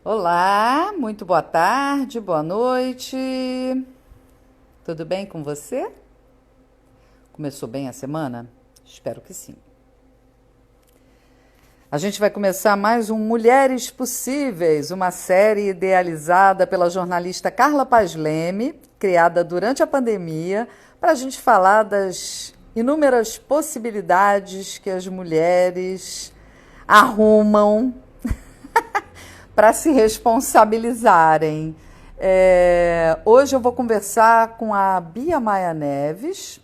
Olá, muito boa tarde, boa noite. Tudo bem com você? Começou bem a semana? Espero que sim. A gente vai começar mais um Mulheres Possíveis, uma série idealizada pela jornalista Carla Paz Leme, criada durante a pandemia, para a gente falar das inúmeras possibilidades que as mulheres arrumam para se responsabilizarem. Hoje eu vou conversar com a Bia Maia Neves,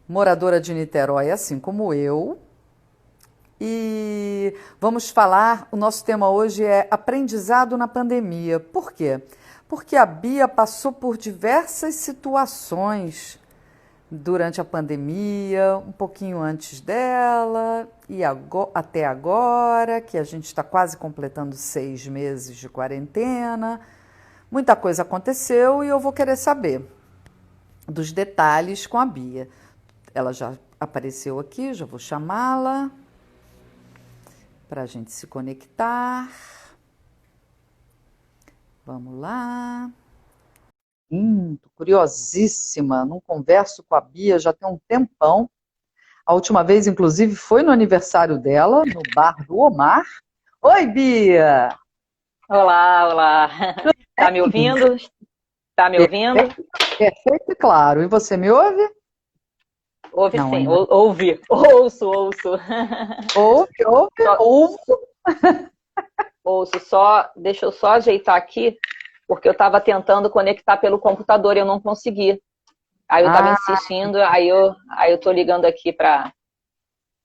moradora de Niterói, assim como eu. E vamos falar, o nosso tema hoje é aprendizado na pandemia. Por quê? Porque a Bia passou por diversas situações durante a pandemia, um pouquinho antes dela e até agora, que a gente está quase completando 6 meses de quarentena. Muita coisa aconteceu e eu vou querer saber dos detalhes com a Bia. Ela já apareceu aqui, já vou chamá-la para a gente se conectar. Vamos lá. Tô curiosíssima, não converso com a Bia já tem um tempão. A última vez, inclusive, foi no aniversário dela, no bar do Omar. Oi, Bia! Olá, olá. Tá me ouvindo? Tá me ouvindo? Perfeito, perfeito e claro. E você me ouve? Ouve Não, sim, ainda. ouve. Ouço. Ouve, ouve, Só, ouve. ouço, deixa eu só ajeitar aqui, porque eu estava tentando conectar pelo computador e eu não consegui. Aí eu estava Ah, insistindo, aí eu tô ligando aqui para.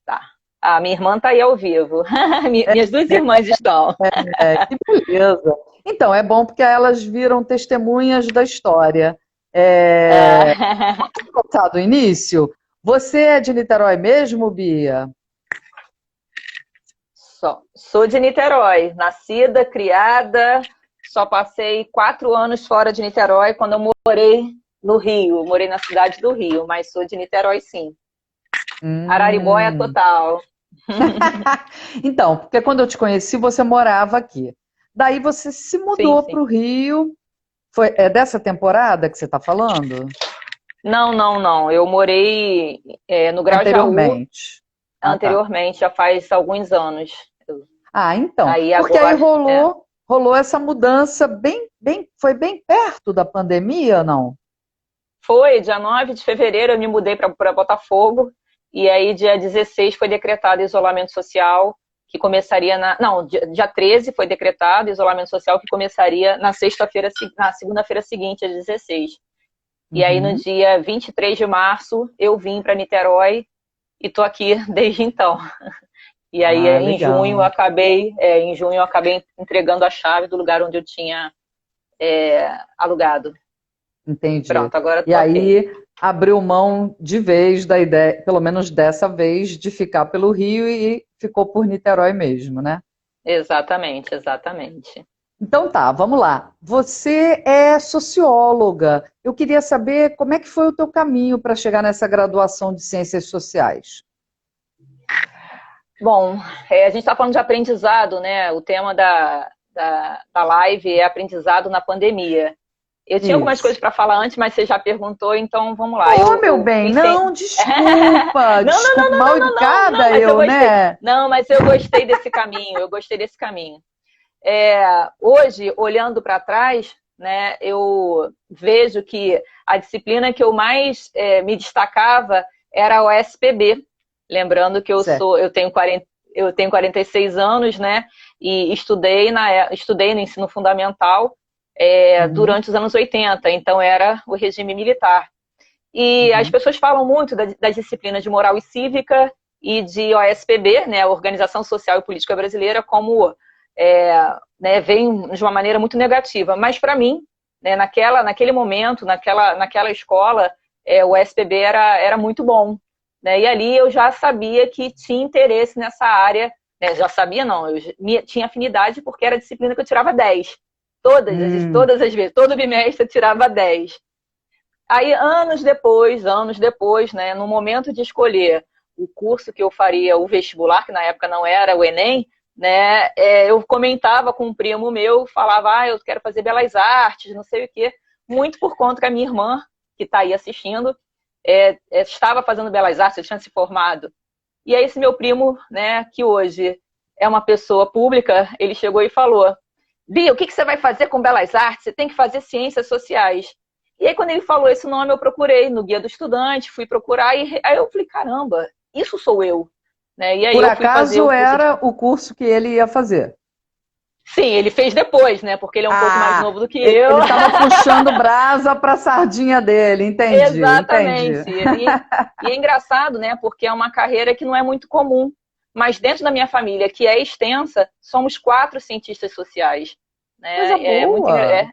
Tá. A minha irmã tá aí ao vivo. Minhas duas irmãs estão. que beleza. Então, é bom porque elas viram testemunhas da história. É. Vamos começar do início? Você é de Niterói mesmo, Bia? Sou de Niterói, nascida, criada, só passei 4 anos fora de Niterói quando eu morei no Rio, morei na cidade do Rio, mas sou de Niterói sim. Araribóia Hum. total. Então, porque quando eu te conheci, você morava aqui. Daí você se Sim, mudou sim. para o Rio. É dessa temporada que você está falando? Não. Eu morei no Grajaú Anteriormente. Ah, tá. anteriormente, já faz alguns anos. Ah, então. Aí Porque aí agora, rolou essa mudança foi bem perto da pandemia, não? foi dia 9 de fevereiro eu me mudei para Botafogo, e aí dia 16 foi decretado isolamento social, que começaria não, dia 13 foi decretado isolamento social, que começaria na sexta-feira, na segunda-feira seguinte, às 16. E aí no Uhum. dia 23 de março eu vim para Niterói e tô aqui desde então. E aí Ah, legal. em junho eu acabei entregando a chave do lugar onde eu tinha alugado. Entendi. Pronto, agora E tô ok. aí abriu mão de vez da ideia, pelo menos dessa vez, de ficar pelo Rio e ficou por Niterói mesmo, né? Exatamente. Então tá, vamos lá. Você é socióloga. Eu queria saber como é que foi o teu caminho para chegar nessa graduação de Ciências Sociais. Bom, a gente está falando de aprendizado, né? O tema da live é aprendizado na pandemia. Eu tinha algumas Isso. coisas para falar antes, mas você já perguntou, então vamos lá. Ô, meu Eu bem, fiz ciência. não, desculpa, desculpa, mal Não, educada mas eu eu, gostei. né? Não, mas eu gostei desse caminho, eu gostei desse caminho. Hoje, olhando para trás, né, eu vejo que a disciplina que eu mais me destacava era o SPB. Lembrando que Certo. eu tenho 46 anos, né? E estudei no ensino fundamental Uhum, durante os anos 80, então era o regime militar. E as uhum. pessoas falam muito das disciplinas de moral e cívica e de OSPB, né, a Organização Social e Política Brasileira, como vem de uma maneira muito negativa. Mas para mim, né, naquele momento, naquela escola, o OSPB era muito bom. Né, e ali eu já sabia que tinha interesse nessa área. Né, já sabia, não, tinha afinidade porque era a disciplina que eu tirava 10. Hum, Todas as vezes, todo bimestre eu tirava 10. Aí, anos depois, né, no momento de escolher o curso que eu faria, o vestibular, que na época não era o Enem, né, eu comentava com um primo meu, falava, eu quero fazer belas artes, não sei o quê, muito por conta que a minha irmã, que está aí assistindo, estava fazendo belas artes, ele tinha se formado. E aí esse meu primo, né, que hoje é uma pessoa pública, ele chegou e falou, Bia, o que você vai fazer com belas artes? Você tem que fazer ciências sociais. E aí quando ele falou esse nome, eu procurei no Guia do Estudante, fui procurar, e aí eu falei, caramba, isso sou eu. Né? E aí Por eu fui fazer acaso o curso era o curso que ele ia fazer? Sim, ele fez depois, né? Porque ele é um pouco mais novo do que ele eu. estava puxando brasa para a sardinha dele, entendi, entendi. Exatamente. E é engraçado, né? Porque é uma carreira que não é muito comum. Mas dentro da minha família, que é extensa, somos 4 cientistas sociais. Né? Coisa boa. Né?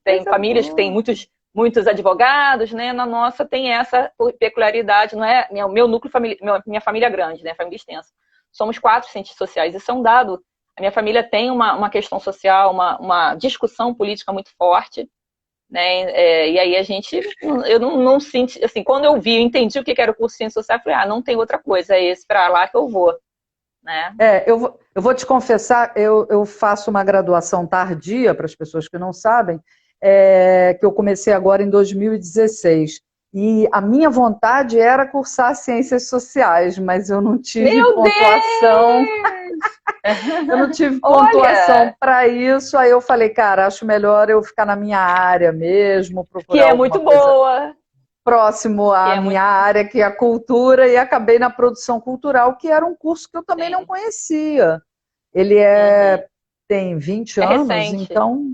Tem Coisa famílias que têm boa. muitos advogados, né? Na nossa tem essa peculiaridade, não é? Meu núcleo familiar, minha família é grande, né? Família extensa. Somos 4 cientistas sociais. Isso é um dado. A minha família tem uma questão social, uma discussão política muito forte. Né? E aí eu não sinto, assim, quando eu entendi o que era o curso de Ciência Social, eu falei, não tem outra coisa, é esse para lá que eu vou. Né? Eu vou te confessar, eu faço uma graduação tardia, para as pessoas que não sabem, que eu comecei agora em 2016. E a minha vontade era cursar Ciências Sociais, mas eu não tive Meu pontuação. Eu não tive pontuação para isso, aí eu falei, cara, acho melhor eu ficar na minha área mesmo, que procurar é alguma muito coisa boa. próximo à minha área, que é a cultura, e acabei na produção cultural, que era um curso que eu também não conhecia. Ele tem 20 anos, recente. então,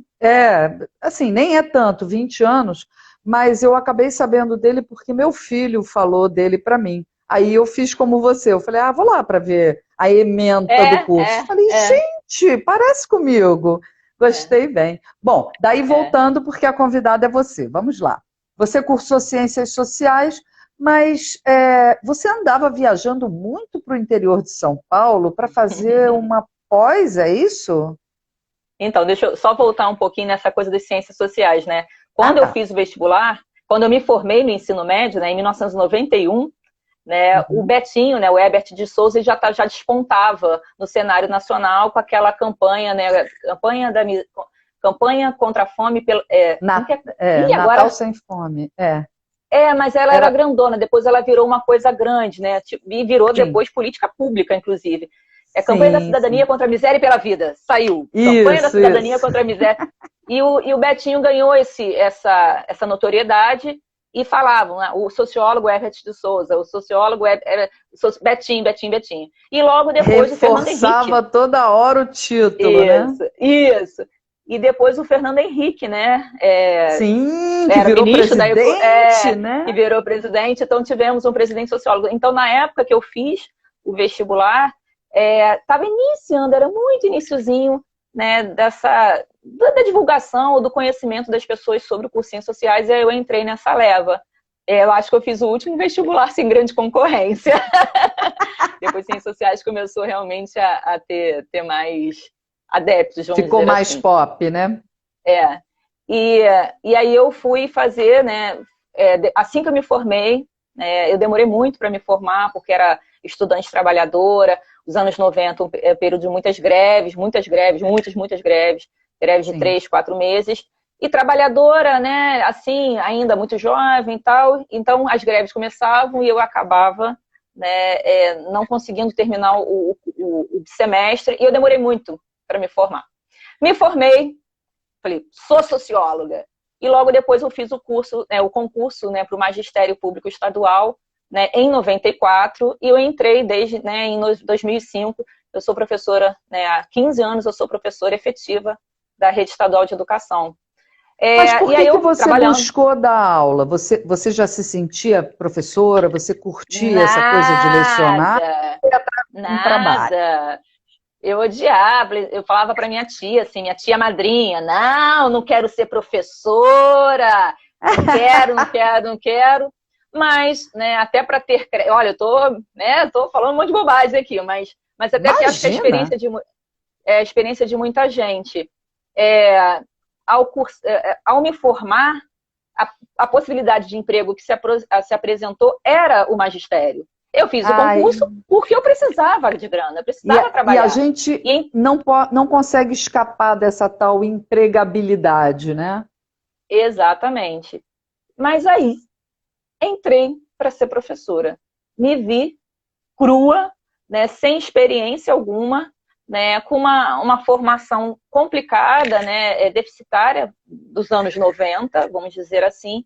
assim, nem é tanto, 20 anos, mas eu acabei sabendo dele porque meu filho falou dele para mim. Aí eu fiz como você, eu falei, vou lá para ver a ementa do curso. Falei, gente, parece comigo. Gostei bem. Bom, daí voltando, porque a convidada é você. Vamos lá. Você cursou Ciências Sociais, mas você andava viajando muito para o interior de São Paulo para fazer uma pós, é isso? Então, deixa eu só voltar um pouquinho nessa coisa das ciências sociais, né? Quando eu fiz o vestibular, quando eu me formei no ensino médio, né, em 1991, né, o Betinho, né, o Herbert de Souza, já despontava no cenário nacional com aquela campanha, né, campanha contra a fome. Natal sem fome. Mas ela era grandona, depois ela virou uma coisa grande, né? E virou depois política pública, inclusive. Campanha da cidadania contra a miséria e pela vida. Saiu. Campanha da cidadania contra a miséria. E o Betinho ganhou essa notoriedade e falavam, né? O sociólogo Herbert de Souza, o sociólogo Betinho. E logo depois o Fernando Henrique. Reforçava toda hora o título, né? Isso. E depois o Fernando Henrique, né? Sim, que virou presidente, né? Que virou presidente, então tivemos um presidente sociólogo. Então, na época que eu fiz o vestibular, estava iniciando, era muito iniciozinho, né, da divulgação, do conhecimento das pessoas sobre o curso de Ciências Sociais, e aí eu entrei nessa leva. Eu acho que eu fiz o último vestibular sem grande concorrência. Depois Ciências Sociais começou realmente a ter mais adeptos, vamos Ficou dizer mais assim. pop, né? E aí eu fui fazer, né, assim que eu me formei, eu demorei muito para me formar, porque era estudante trabalhadora, os anos 90, um período de muitas greves, muitas greves de 3, 4 meses, e trabalhadora, né, assim, ainda muito jovem e tal, então as greves começavam e eu acabava, né, não conseguindo terminar o semestre, e eu demorei muito para me formar. Me formei, falei, sou socióloga. E logo depois eu fiz o concurso, né, para o Magistério Público Estadual, né, em 94, e eu entrei desde, né, em 2005. Eu sou professora, né, há 15 anos eu sou professora efetiva da Rede Estadual de Educação. Mas por que você buscou dar aula? Você já se sentia professora? Você curtia essa coisa de lecionar? Nada. Eu odiava, eu falava para minha tia, assim, minha tia madrinha, não quero ser professora, não quero. Mas, né, até para ter... Olha, eu tô falando um monte de bobagem aqui, mas até que acho que a experiência de muita gente. Ao me formar, a possibilidade de emprego que se apresentou era o magistério. Eu fiz o Ai, concurso porque eu precisava de grana, eu precisava e trabalhar. a gente não consegue escapar dessa tal empregabilidade, né? Exatamente. Mas aí, entrei para ser professora. Me vi crua, né, sem experiência alguma, né, com uma formação complicada, né, deficitária dos anos 90, vamos dizer assim.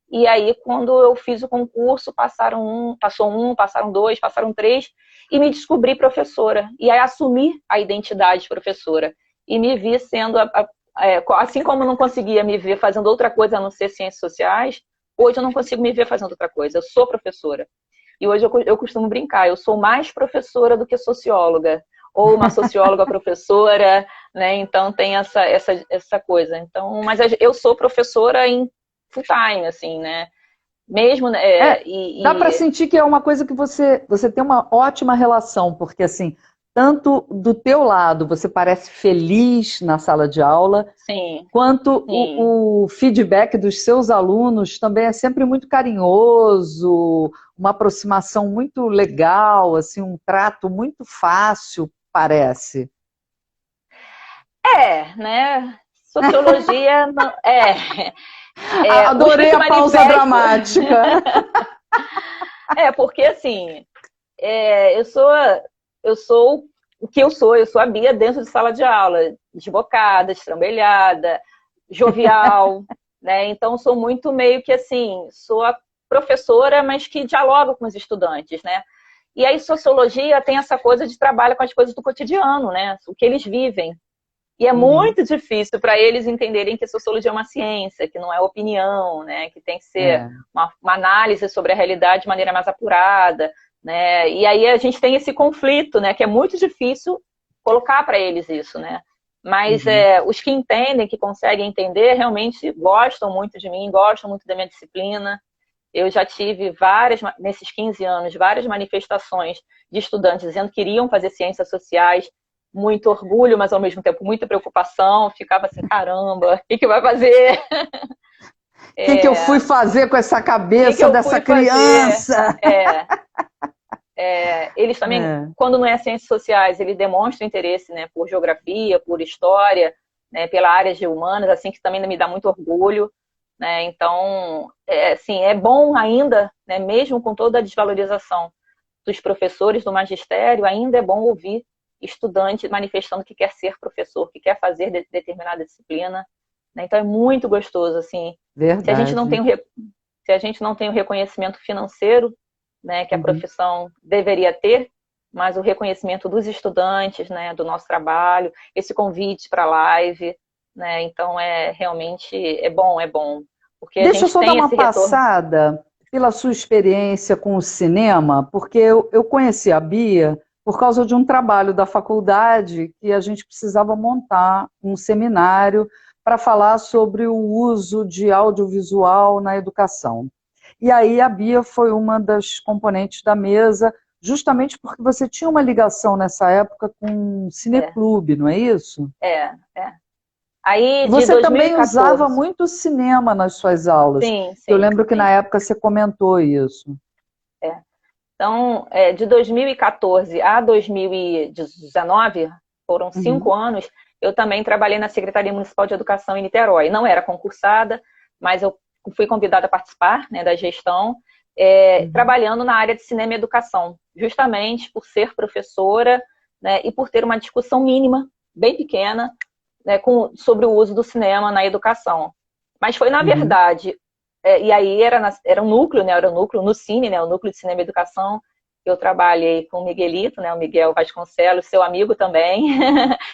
E aí, quando eu fiz o concurso, passaram dois, passaram três, e me descobri professora. E aí assumi a identidade de professora. E me vi sendo, assim como eu não conseguia me ver fazendo outra coisa a não ser ciências sociais, hoje eu não consigo me ver fazendo outra coisa. Eu sou professora. E hoje eu costumo brincar, eu sou mais professora do que socióloga. Ou uma socióloga professora, né? Então tem essa coisa. Então, mas eu sou professora em full time, assim, né? Mesmo, Dá para sentir que é uma coisa que você tem uma ótima relação, porque assim, tanto do teu lado você parece feliz na sala de aula, sim, quanto sim. o feedback dos seus alunos também é sempre muito carinhoso, uma aproximação muito legal, assim, um trato muito fácil, parece. Né? Sociologia os que Adorei se a pausa manifestam. dramática. Porque assim, é, eu sou eu sou o que eu sou a Bia dentro de sala de aula, desbocada, estrambelhada, jovial, né? Então sou muito meio que assim, sou a professora, mas que dialoga com os estudantes, né? E aí sociologia tem essa coisa de trabalho com as coisas do cotidiano, né? O que eles vivem. E é Uhum, muito difícil para eles entenderem que a sociologia é uma ciência, que não é opinião, né? Que tem que ser é. uma análise sobre a realidade de maneira mais apurada, né? E aí a gente tem esse conflito, né? Que é muito difícil colocar para eles isso, né? Mas Uhum. os que entendem, que conseguem entender, realmente gostam muito de mim, gostam muito da minha disciplina. Eu já tive nesses 15 anos, várias manifestações de estudantes dizendo que iriam fazer ciências sociais, muito orgulho, mas ao mesmo tempo muita preocupação. Ficava assim, caramba, o que vai fazer? O que que eu É, fui fazer com essa o que cabeça eu dessa fui fazer? criança? É, eles também, É. quando não é ciências sociais, eles demonstram interesse, né, por geografia, por história, né, pela área de humanas, assim, que também me dá muito orgulho, né? Então, assim, é bom ainda, né, mesmo com toda a desvalorização dos professores do magistério, ainda é bom ouvir estudante manifestando que quer ser professor, que quer fazer determinada disciplina, né? Então é muito gostoso, assim. Se a gente não Verdade. tem se a gente não tem o reconhecimento financeiro, né, que a Uhum. profissão deveria ter, mas o reconhecimento dos estudantes, né, do nosso trabalho, esse convite para a live, né? Então realmente é bom, porque a Deixa eu gente só dar tem uma esse retorno. passada pela sua experiência com o cinema, porque eu conheci a Bia por causa de um trabalho da faculdade que a gente precisava montar um seminário para falar sobre o uso de audiovisual na educação. E aí a Bia foi uma das componentes da mesa, justamente porque você tinha uma ligação nessa época com o É, Cineclube, não é isso? é. Aí E de você também usava 2014, muito cinema nas suas aulas. sim, Eu sim, lembro que na sim. época você comentou isso. É. Então, de 2014 a 2019, foram Uhum, 5 anos, eu também trabalhei na Secretaria Municipal de Educação em Niterói. Não era concursada, mas eu fui convidada a participar, né, da gestão, uhum, trabalhando na área de cinema e educação, justamente por ser professora, né, e por ter uma discussão mínima, bem pequena, né, sobre o uso do cinema na educação. Mas foi, na uhum. verdade, e aí era um núcleo, né, era um núcleo no Cine, né, o Núcleo de Cinema e Educação. Eu trabalhei com o Miguelito, né, o Miguel Vasconcelos, seu amigo também.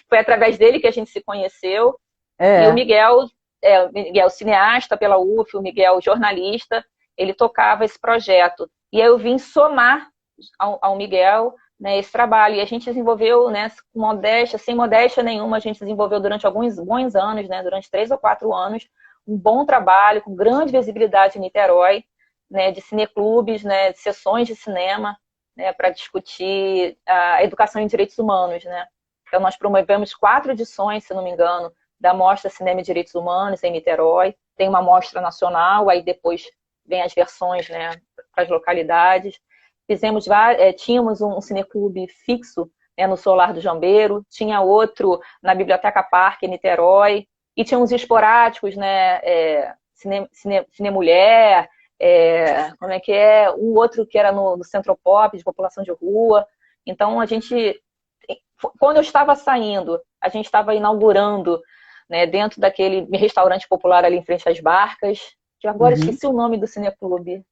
Foi através dele que a gente se conheceu. E É, o Miguel cineasta pela UF, o Miguel jornalista, ele tocava esse projeto. E aí eu vim somar ao Miguel, né, esse trabalho. E a gente desenvolveu, né, com modéstia, sem modéstia nenhuma, a gente desenvolveu durante alguns bons anos, né, durante 3 ou 4 anos, um bom trabalho, com grande visibilidade em Niterói, né, de cineclubes, né, de sessões de cinema, né, para discutir a educação em direitos humanos, né. Então, nós promovemos 4 edições, se não me engano, da Mostra Cinema e Direitos Humanos em Niterói. Tem uma mostra nacional, aí depois vem as versões, né, para as localidades. tínhamos um cineclube fixo, né, no Solar do Jambeiro, tinha outro na Biblioteca Parque, em Niterói, e tinha uns esporádicos, né, Cine Mulher, como é que é? Um outro que era no Centropop, de população de rua. Então, quando eu estava saindo, a gente estava inaugurando, né, dentro daquele restaurante popular ali em frente às Barcas, que agora esqueci o nome do cineclube.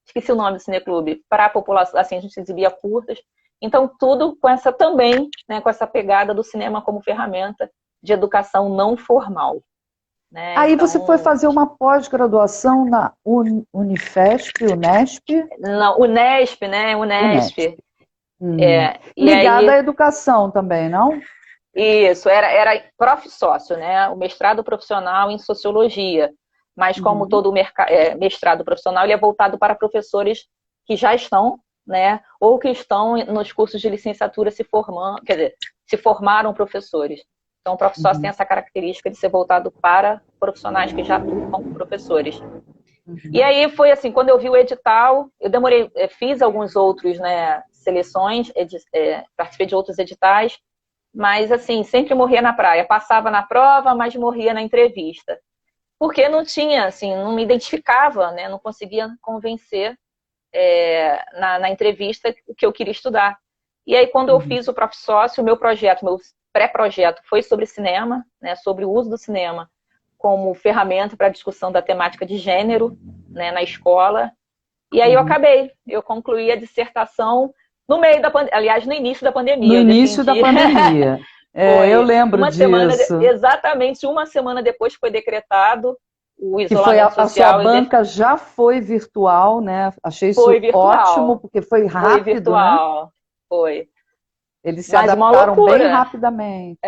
Esqueci o nome do cineclube. Para a população, assim, a gente exibia curtas. Então, tudo com essa também, né, com essa pegada do cinema como ferramenta de educação não formal. Né? Aí então, você foi fazer uma pós-graduação na Unifesp, Unesp? Não, Unesp, né? Unesp. Ligada à educação também, não? Isso, era prof-sócio, né? O mestrado profissional em sociologia. Mas como todo mestrado profissional, ele é voltado para professores que já estão, né? Ou que estão nos cursos de licenciatura se formando, quer dizer, se formaram professores. Então, o prof-sócio tem essa característica de ser voltado para profissionais que já atuam como professores. E aí foi assim, quando eu vi o edital, eu fiz alguns outros, né, seleções, participei de outros editais, mas assim, sempre morria na praia. Passava na prova, mas morria na entrevista. Porque não tinha, assim, não me identificava, né, não conseguia convencer na entrevista o que eu queria estudar. E aí, quando eu fiz o prof-sócio, meu pré-projeto foi sobre cinema, né, sobre o uso do cinema como ferramenta para a discussão da temática de gênero, né, na escola. E aí eu concluí a dissertação no meio da pandemia, aliás, no início da pandemia. No início da pandemia. Eu lembro disso. Exatamente uma semana depois foi decretado o isolamento social. A sua banca já foi virtual, né? Achei isso ótimo, porque foi rápido, foi virtual, né? Foi. Eles se adaptaram bem rapidamente.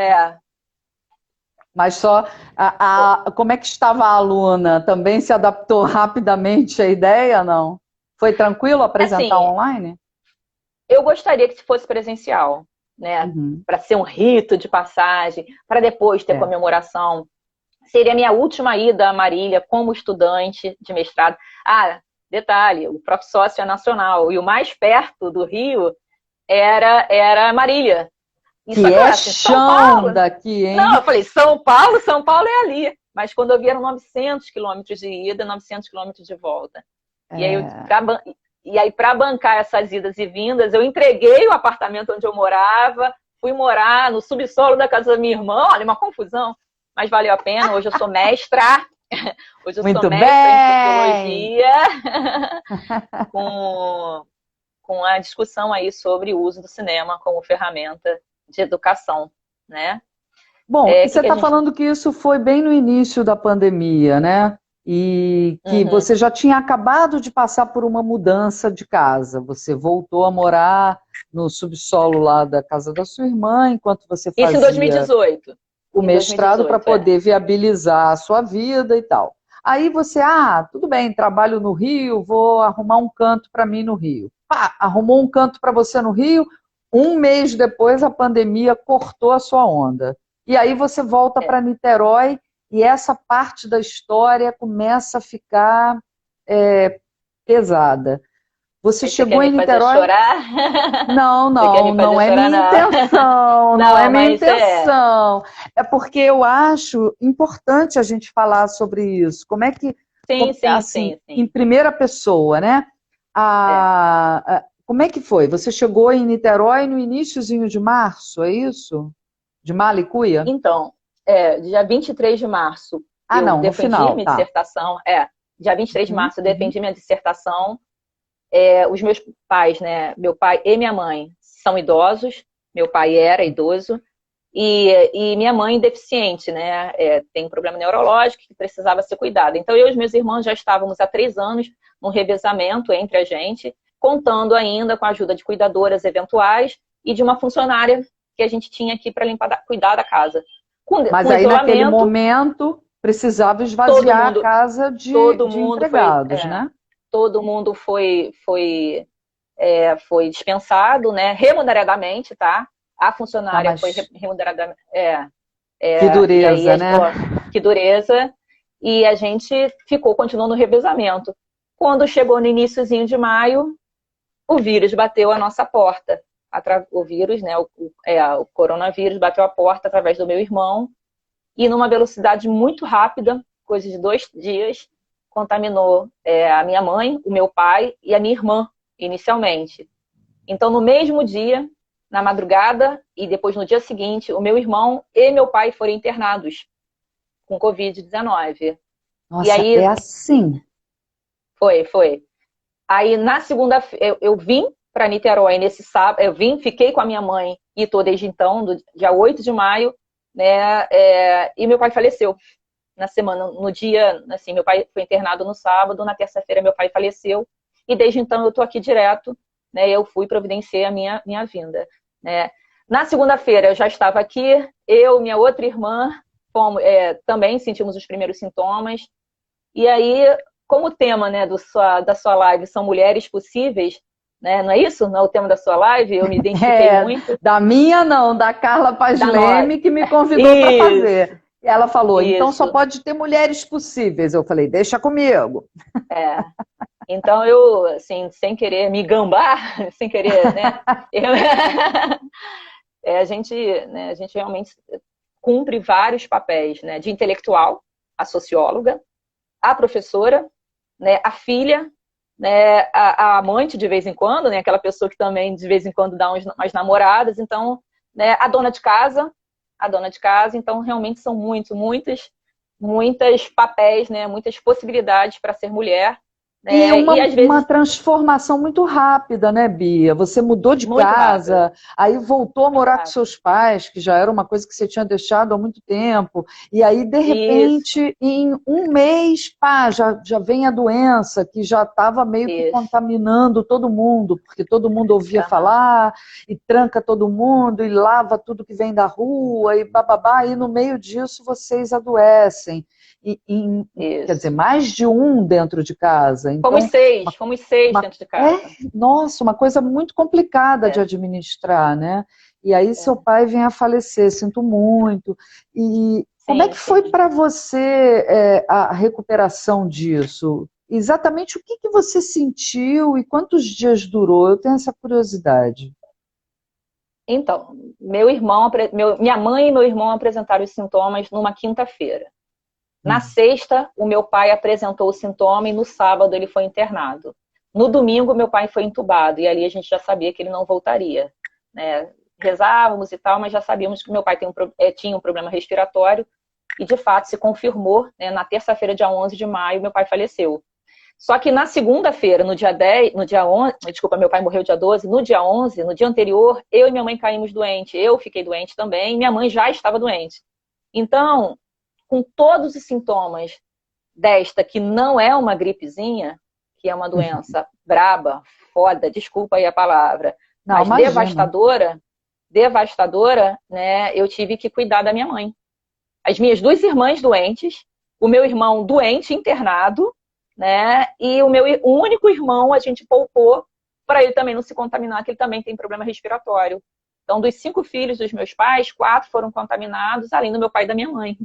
Mas só, como é que estava a aluna? Também se adaptou rapidamente à ideia, não? Foi tranquilo apresentar assim, online? Eu gostaria que fosse presencial, né? Para ser um rito de passagem, para depois ter comemoração. Seria a minha última ida a Marília como estudante de mestrado. Detalhe, o prof-sócio é nacional, e o mais perto do Rio era Marília. Isso que é assim, chão daqui, hein? Não, eu falei, São Paulo é ali. Mas quando eu vi, eram 900 quilômetros de ida, 900 quilômetros de volta. E aí, para bancar essas idas e vindas, eu entreguei o apartamento onde eu morava, fui morar no subsolo da casa da minha irmã. Olha, uma confusão, mas valeu a pena. Hoje eu sou mestra. Hoje eu sou mestra em sociologia, com a discussão aí sobre o uso do cinema como ferramenta de educação, né? Bom, você está falando que isso foi bem no início da pandemia, né? E que você já tinha acabado de passar por uma mudança de casa. Você voltou a morar no subsolo lá da casa da sua irmã, enquanto você fazia... Isso em 2018. O mestrado para poder viabilizar a sua vida e tal. Aí você, tudo bem, trabalho no Rio, vou arrumar um canto para mim no Rio. Arrumou um canto para você no Rio, um mês depois a pandemia cortou a sua onda. E aí você volta para Niterói e essa parte da história começa a ficar pesada. Você chegou em Niterói... chorar? Não é minha intenção, não é minha intenção. É porque eu acho importante a gente falar sobre isso. Como é que... Sim. Em primeira pessoa, né? Como é que foi? Você chegou em Niterói no iniciozinho de março, é isso? De Malicuia? Então, dia 23 de março eu defendi minha dissertação. Dia 23 de março eu defendi minha dissertação. Os meus pais, né? Meu pai e minha mãe são idosos. Meu pai era idoso. E minha mãe deficiente, né? Tem um problema neurológico que precisava ser cuidado. Então, eu e os meus irmãos já estávamos há 3 anos num revezamento entre a gente, contando ainda com a ajuda de cuidadoras eventuais e de uma funcionária que a gente tinha aqui para cuidar da casa. Mas aí, naquele momento, precisava esvaziar a casa de empregados, né? Todo mundo foi dispensado, né? Remuneradamente, tá? A funcionária foi remuneradamente... que dureza, né? Que dureza. E a gente continuou no revezamento. Quando chegou no iniciozinho de maio, o vírus bateu a nossa porta. O vírus, né, o coronavírus bateu a porta através do meu irmão e numa velocidade muito rápida, coisa de 2 dias, contaminou a minha mãe, o meu pai e a minha irmã, inicialmente. Então, no mesmo dia, na madrugada e depois no dia seguinte, o meu irmão e meu pai foram internados com Covid-19. Nossa, e aí, é assim. Foi. Aí, na segunda-feira, eu vim para Niterói nesse sábado, fiquei com a minha mãe e tô desde então, do dia 8 de maio, né, e meu pai faleceu. Na semana, no dia, assim, meu pai foi internado no sábado, na terça-feira meu pai faleceu, e desde então eu tô aqui direto, né, eu fui providenciar a minha vinda, né. Na segunda-feira eu já estava aqui, eu, minha outra irmã, também sentimos os primeiros sintomas, e aí, como o tema, né, da sua live são mulheres possíveis, né, não é isso? Não é o tema da sua live? Eu me identifiquei muito. Da minha não, da Carla Paz Da Leme, nossa. que me convidou para fazer. Ela falou, então só Isso. pode ter mulheres possíveis. Eu falei, deixa comigo. Então eu, assim, sem querer me gambar, sem querer, né? A gente realmente cumpre vários papéis, né? De intelectual, a socióloga, a professora, né? A filha, né? A amante de vez em quando, né? Aquela pessoa que também de vez em quando dá umas namoradas. Então, né? A dona de casa. Então realmente são muitas papéis, né? Muitas possibilidades para ser mulher. E E às uma vezes transformação muito rápida, né, Bia? Você mudou de muito rápido, casa, aí voltou a muito morar com rápido. seus pais, que já era uma coisa que você tinha deixado há muito tempo, e aí, de Isso, repente, em um mês, pá, já vem a doença, que já estava meio que isso. contaminando todo mundo, porque todo mundo ouvia Aham. falar, e tranca todo mundo, e lava tudo que vem da rua, e bababá, e no meio disso vocês adoecem. Quer dizer, Isso. mais de um dentro de casa. Fomos Então, seis, uma, dentro de casa. nossa, uma coisa muito complicada de É, administrar, né? E aí seu é. pai vem a falecer, sinto muito. E como é Sim, que foi sim. para você a recuperação disso? Exatamente o que você sentiu e quantos dias durou? Eu tenho essa curiosidade. Então, minha mãe e meu irmão apresentaram os sintomas numa quinta-feira. Na sexta, o meu pai apresentou o sintoma e no sábado ele foi internado. No domingo, meu pai foi entubado e ali a gente já sabia que ele não voltaria, né? Rezávamos e tal, mas já sabíamos que meu pai tinha um problema respiratório e de fato se confirmou, né? Na terça-feira, dia 11 de maio, meu pai faleceu. Só que na segunda-feira, no dia 10, no dia 11, desculpa, meu pai morreu dia 12, no dia 11, no dia anterior, eu e minha mãe caímos doentes. Eu fiquei doente também, minha mãe já estava doente. Então, com todos os sintomas desta, que não é uma gripezinha, que é uma doença braba, foda, desculpa aí a palavra, Não, mas imagina. devastadora, né? Eu tive que cuidar da minha mãe. As minhas 2 irmãs doentes, o meu irmão doente, internado, né? E o único irmão a gente poupou para ele também não se contaminar, que ele também tem problema respiratório. Então, dos 5 filhos dos meus pais, 4 foram contaminados, além do meu pai e da minha mãe.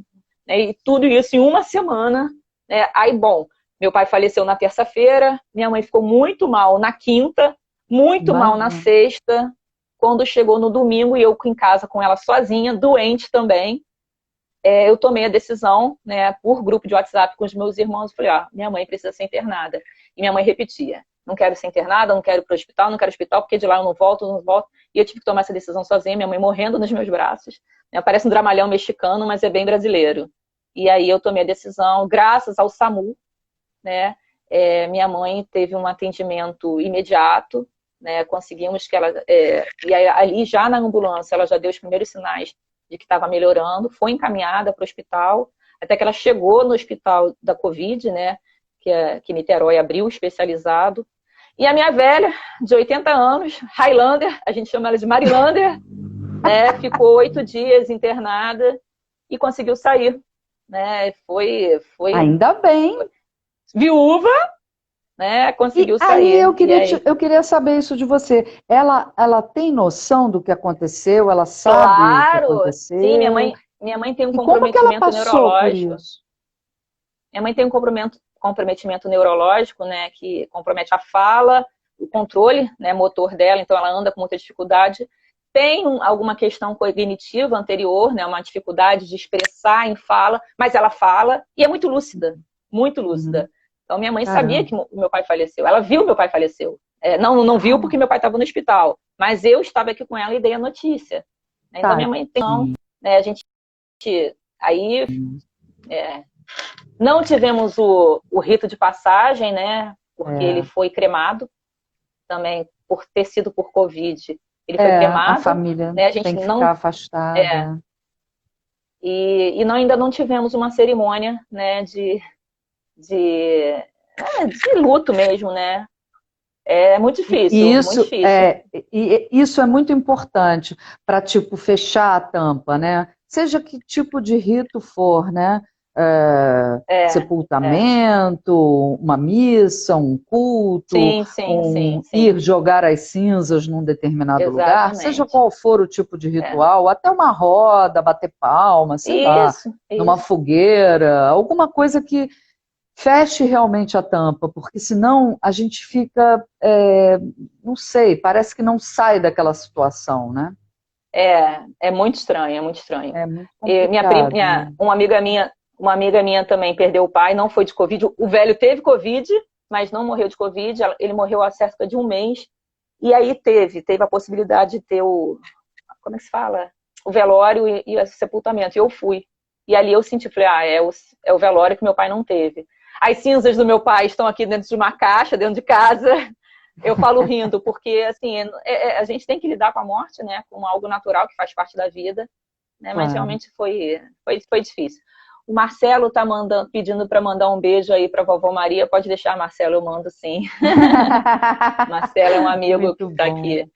Né? E tudo isso em uma semana. Né? Aí, bom, meu pai faleceu na terça-feira, minha mãe ficou muito mal na quinta, muito mal na Imagina. sexta. Quando chegou no domingo e eu em casa com ela sozinha, doente também, eu tomei a decisão, né, por grupo de WhatsApp com os meus irmãos, falei, minha mãe precisa ser internada. E minha mãe repetia, não quero ser internada, não quero ir para o hospital, não quero hospital, porque de lá eu não volto. E eu tive que tomar essa decisão sozinha, minha mãe morrendo nos meus braços. Né, parece um dramalhão mexicano, mas é bem brasileiro. E aí eu tomei a decisão, graças ao SAMU, né, minha mãe teve um atendimento imediato, né, conseguimos que ela... e aí, ali já na ambulância, ela já deu os primeiros sinais de que estava melhorando, foi encaminhada para o hospital, até que ela chegou no hospital da Covid, né, que Niterói abriu, especializado. E a minha velha, de 80 anos, Highlander, a gente chama ela de Marilander, né, ficou 8 dias internada e conseguiu sair. Né, foi Ainda bem. viúva, né, conseguiu E aí sair. eu queria saber isso de você. Ela tem noção do que aconteceu? Ela sabe o que Claro, sim, aconteceu? minha mãe tem um E como que ela comprometimento passou por neurológico. isso? Minha mãe tem um comprometimento neurológico, né, que compromete a fala, o controle, né, motor dela, então ela anda com muita dificuldade. Tem alguma questão cognitiva anterior, né, uma dificuldade de expressar em fala, mas ela fala e é muito lúcida, muito lúcida. Então minha mãe sabia que meu pai faleceu, ela viu meu pai faleceu. Não viu porque meu pai estava no hospital, mas eu estava aqui com ela e dei a notícia. Então minha mãe tem, né, a gente aí não tivemos o rito de passagem, né, porque ele foi cremado também por ter sido por Covid. Ele foi cremado. A família, né, a gente tem que não ficar afastada. E ainda não tivemos uma cerimônia, né, de luto mesmo, né? É muito difícil, Isso, muito difícil. Isso é muito importante para, tipo, fechar a tampa, né? Seja que tipo de rito for, né? Sepultamento, uma missa, um culto, Sim. ir jogar as cinzas num determinado lugar, seja Exatamente. qual for o tipo de ritual, até uma roda, bater palma, sei lá, numa fogueira, alguma coisa que feche realmente a tampa, porque senão a gente fica, não sei, parece que não sai daquela situação, né? É muito estranho, é muito estranho. É muito E complicado. uma amiga minha também perdeu o pai, não foi de Covid. O velho teve Covid, mas não morreu de Covid. Ele morreu há cerca de um mês. E aí teve a possibilidade de ter como é que se fala? O velório e o sepultamento. E eu fui. E ali eu senti, falei, é o velório que meu pai não teve. As cinzas do meu pai estão aqui dentro de uma caixa, dentro de casa. Eu falo rindo, porque assim, a gente tem que lidar com a morte, né? Com algo natural que faz parte da vida, né? Mas realmente foi difícil. O Marcelo tá pedindo para mandar um beijo aí para vovó Maria. Pode deixar, Marcelo, eu mando sim. Marcelo é um amigo que está aqui.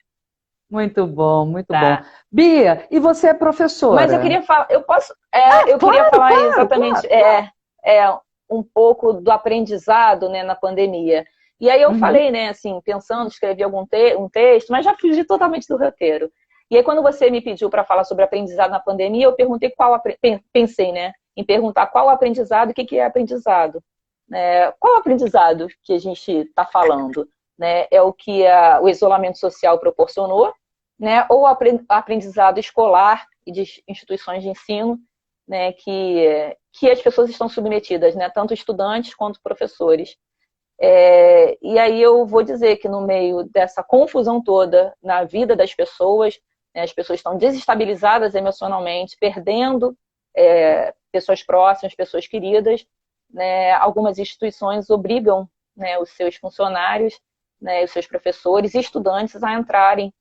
Muito bom, muito bom. Bia, e você é professora? Mas eu queria falar, queria falar exatamente um pouco do aprendizado, né, na pandemia. E aí eu falei, né, assim, pensando, escrevi um texto, mas já fugi totalmente do roteiro. E aí quando você me pediu para falar sobre aprendizado na pandemia, eu perguntei pensei, né, em perguntar qual o aprendizado e o que é aprendizado. Qual o aprendizado que a gente está falando? Né? É o que o isolamento social proporcionou, né? Ou aprendizado escolar e de instituições de ensino, né? Que as pessoas estão submetidas, né? Tanto estudantes quanto professores. E aí eu vou dizer que no meio dessa confusão toda na vida das pessoas, né? As pessoas estão desestabilizadas emocionalmente, perdendo pessoas próximas, pessoas queridas, né? Algumas instituições obrigam, né, os seus funcionários, né, os seus professores e estudantes a entrarem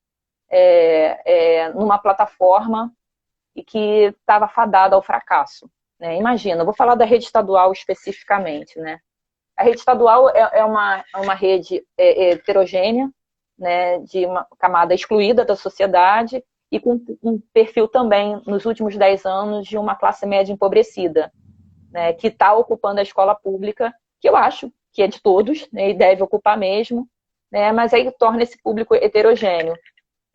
numa plataforma e que estava fadada ao fracasso. Né? Imagina, eu vou falar da rede estadual especificamente. Né? A rede estadual é uma rede heterogênea, né, de uma camada excluída da sociedade e com um perfil também, nos últimos 10 anos, de uma classe média empobrecida, né, que está ocupando a escola pública, que eu acho que é de todos, né, e deve ocupar mesmo, né, mas aí torna esse público heterogêneo.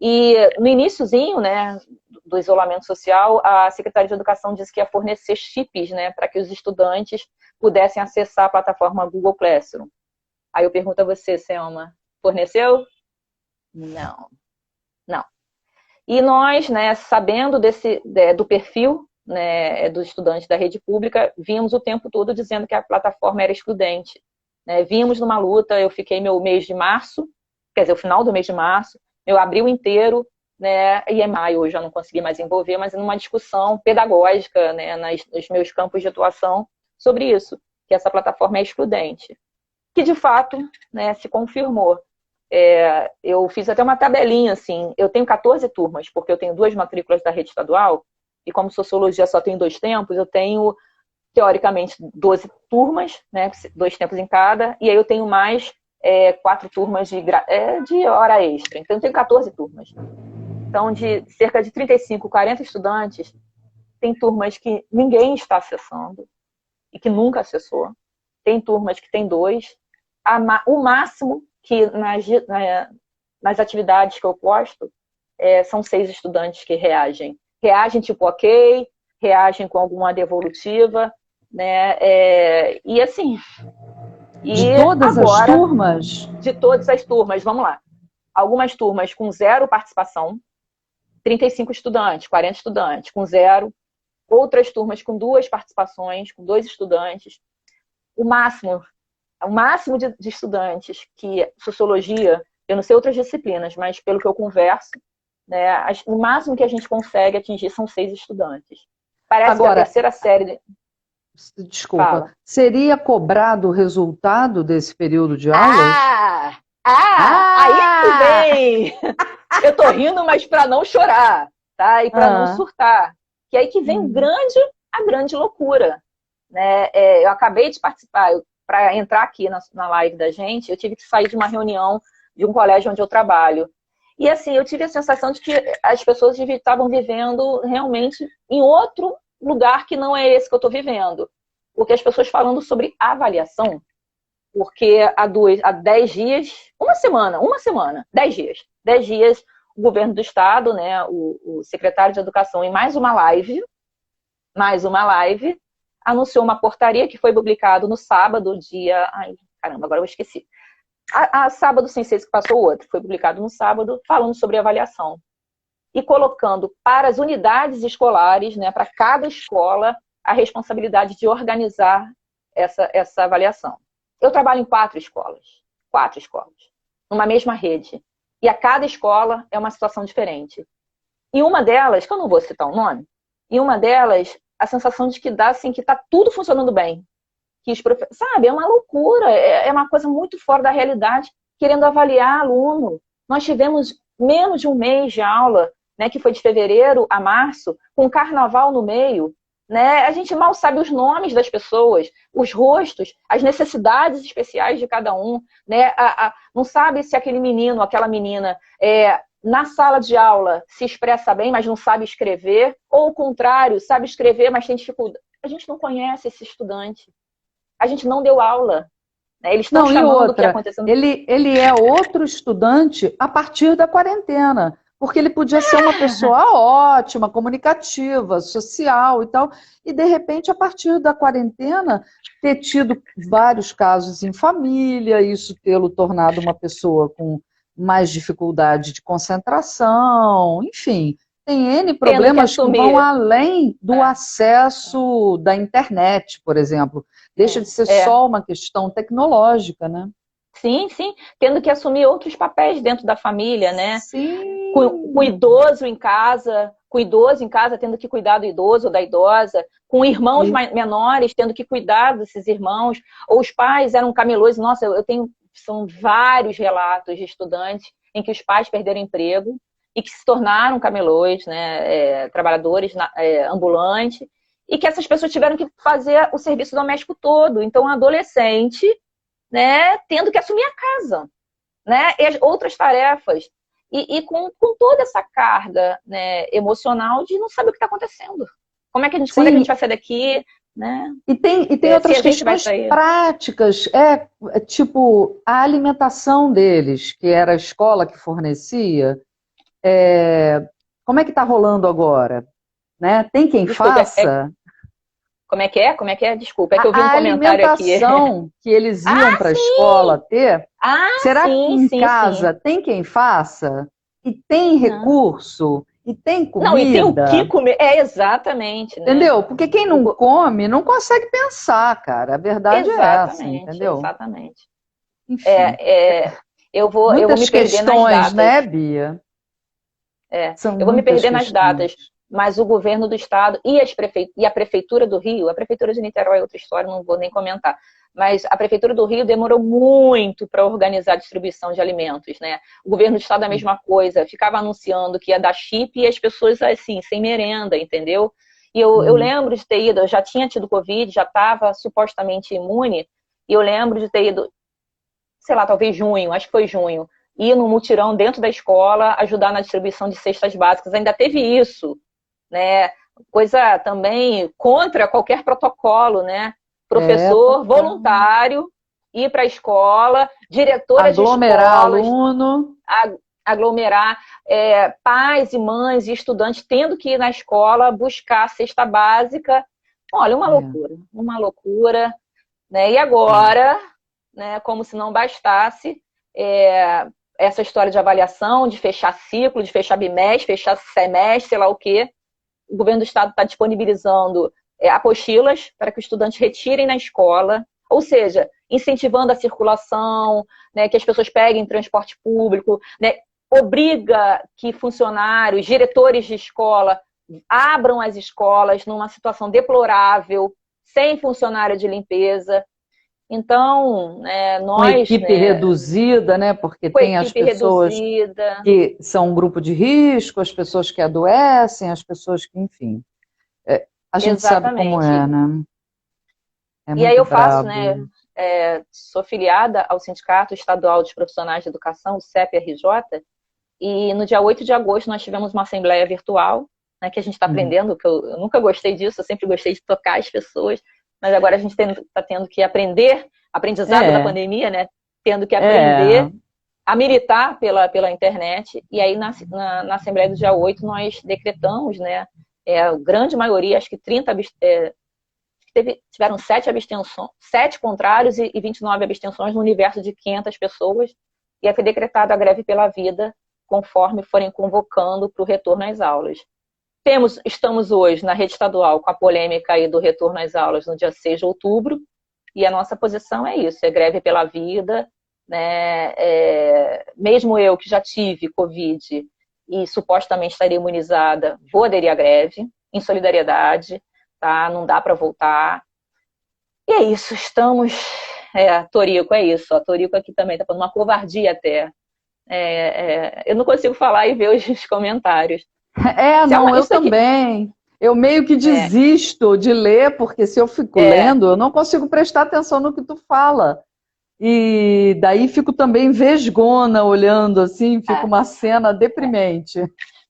E no iniciozinho, né, do isolamento social, a Secretaria de Educação disse que ia fornecer chips, né, para que os estudantes pudessem acessar a plataforma Google Classroom. Aí eu pergunto a você, Selma, forneceu? Não. E nós, né, sabendo do perfil, né, dos estudantes da rede pública, vimos o tempo todo dizendo que a plataforma era excludente. Né? Vimos numa luta, eu fiquei meu mês de março, quer dizer, o final do mês de março, meu abril inteiro, né, e em maio eu já não consegui mais envolver, mas numa discussão pedagógica, né, nos meus campos de atuação sobre isso, que essa plataforma é excludente. Que, de fato, né, se confirmou. Eu fiz até uma tabelinha, assim, eu tenho 14 turmas, porque eu tenho 2 matrículas da rede estadual, e como sociologia só tem 2 tempos, eu tenho, teoricamente, 12 turmas, né, 2 tempos em cada, e aí eu tenho mais 4 turmas de hora extra, então eu tenho 14 turmas. Então, de cerca de 35, 40 estudantes, tem turmas que ninguém está acessando, e que nunca acessou, tem turmas que tem 2, o máximo que nas atividades que eu posto, são 6 estudantes que reagem. Reagem tipo ok, reagem com alguma devolutiva, né? E assim, E De todas as agora, turmas? de todas as turmas, vamos lá. Algumas turmas com 0 participação, 35 estudantes, 40 estudantes, com 0. Outras turmas com 2 participações, com 2 estudantes. O máximo de estudantes que sociologia, eu não sei outras disciplinas, mas pelo que eu converso, né, o máximo que a gente consegue atingir são 6 estudantes. Parece Agora, que a terceira série... Desculpa, Fala. seria cobrado o resultado desse período de aulas? Aí que vem! Eu tô rindo, mas para não chorar, tá? E para não surtar. Que aí que vem a grande loucura. Né? Eu acabei de participar, para entrar aqui na live da gente, eu tive que sair de uma reunião de um colégio onde eu trabalho. E assim, eu tive a sensação de que as pessoas estavam vivendo realmente em outro lugar que não é esse que eu estou vivendo. Porque as pessoas falando sobre avaliação, porque há 10 dias, uma semana, 10 dias, o governo do estado, né, o secretário de Educação, em mais uma live, anunciou uma portaria que foi publicado no sábado, dia... Ai, caramba, agora eu esqueci. Sábado sem ser que passou o outro, foi publicado no sábado, falando sobre avaliação. E colocando para as unidades escolares, né, para cada escola, a responsabilidade de organizar essa avaliação. Eu trabalho em 4 escolas, numa mesma rede. E a cada escola é uma situação diferente. E uma delas, que eu não vou citar o nome, a sensação de que dá assim, que está tudo funcionando bem. Que sabe, é uma loucura, é uma coisa muito fora da realidade, querendo avaliar aluno. Nós tivemos menos de um mês de aula, né, que foi de fevereiro a março, com carnaval no meio. Né? A gente mal sabe os nomes das pessoas, os rostos, as necessidades especiais de cada um. Né? Não sabe se aquele menino, aquela menina, na sala de aula se expressa bem, mas não sabe escrever, ou o contrário, sabe escrever, mas tem dificuldade. A gente não conhece esse estudante. A gente não deu aula. Né? Eles estão chamando o que aconteceu. Ele é outro estudante a partir da quarentena. Porque ele podia ser uma pessoa ótima, comunicativa, social e tal, e de repente, a partir da quarentena, ter tido vários casos em família, isso tê-lo tornado uma pessoa com mais dificuldade de concentração, enfim, tem N problemas que vão além do acesso da internet, por exemplo. Deixa de ser só uma questão tecnológica, né? Sim, tendo que assumir outros papéis dentro da família, né? Sim. Com idoso em casa, tendo que cuidar do idoso ou da idosa, com irmãos menores, tendo que cuidar desses irmãos, ou os pais eram camelôs. Nossa, são vários relatos de estudantes em que os pais perderam emprego e que se tornaram camelôs, né? Trabalhadores ambulantes, e que essas pessoas tiveram que fazer o serviço doméstico todo. Então, adolescente, né, tendo que assumir a casa, né, e as outras tarefas, e com toda essa carga, né, emocional de não saber o que está acontecendo. Quando é que a gente vai sair daqui? Né? E tem outras questões práticas, tipo a alimentação deles, que era a escola que fornecia. Como é que está rolando agora? Né? Tem quem faça? Como é que é? Desculpa, é que eu vi um comentário aqui. A alimentação que eles iam para a escola ter, será que em casa tem quem faça? E tem recurso? E tem comida? Não, e tem o que comer. Exatamente. Né? Entendeu? Porque quem não come não consegue pensar, cara. A verdade é essa, entendeu? Exatamente. Enfim. Eu vou me perder nas datas. Né, Bia? Eu vou me perder nas datas. Mas o governo do estado e a prefeitura do Rio, a prefeitura de Niterói é outra história, não vou nem comentar, mas a prefeitura do Rio demorou muito para organizar a distribuição de alimentos, né? O governo do estado é a mesma coisa, ficava anunciando que ia dar chip e as pessoas assim, sem merenda, entendeu? E eu lembro de ter ido, eu já tinha tido Covid, já estava supostamente imune, e eu lembro de ter ido, sei lá, talvez junho, acho que foi junho, ir no mutirão dentro da escola, ajudar na distribuição de cestas básicas, ainda teve isso. Né? Coisa também contra qualquer protocolo, né? Professor voluntário, ir para a escola, diretora de escolas, aluno, aglomerar pais e mães e estudantes tendo que ir na escola buscar a cesta básica. Olha, uma loucura, né? E agora, né, como se não bastasse essa história de avaliação, de fechar ciclo, de fechar bimestre, fechar semestre, sei lá o quê. O governo do estado está disponibilizando apostilas para que os estudantes retirem na escola, ou seja, incentivando a circulação, né, que as pessoas peguem transporte público, né, obriga que funcionários, diretores de escola abram as escolas numa situação deplorável, sem funcionário de limpeza. Então, nós... Com equipe reduzida, né? Porque tem as pessoas reduzida, que são um grupo de risco, as pessoas que adoecem, as pessoas que, enfim... a gente sabe como é, né? E aí eu faço, né? Sou filiada ao Sindicato Estadual dos Profissionais de Educação, o CEP-RJ, e no dia 8 de agosto nós tivemos uma assembleia virtual, né, que a gente está aprendendo, que eu nunca gostei disso, eu sempre gostei de tocar as pessoas, mas agora a gente está tendo que aprender, aprendizado da pandemia, né? Tendo que aprender a militar pela internet. E aí na Assembleia do dia 8 nós decretamos, né? A grande maioria, acho que 30, tiveram 7 abstenções, 7 contrários e 29 abstenções no universo de 500 pessoas. E aí foi decretada a greve pela vida, conforme forem convocando para o retorno às aulas. Estamos hoje na rede estadual com a polêmica aí do retorno às aulas no dia 6 de outubro, e a nossa posição é isso, é greve pela vida, né? Mesmo eu que já tive Covid e supostamente estaria imunizada, vou aderir à greve, em solidariedade, tá? Não dá para voltar. E é isso, estamos... Torico, é isso, a Torico aqui também está falando uma covardia até. Eu não consigo falar e ver os comentários. Não, eu também. Eu meio que desisto de ler, porque se eu fico lendo, eu não consigo prestar atenção no que tu fala. E daí fico também vesgona olhando assim, fica uma cena deprimente.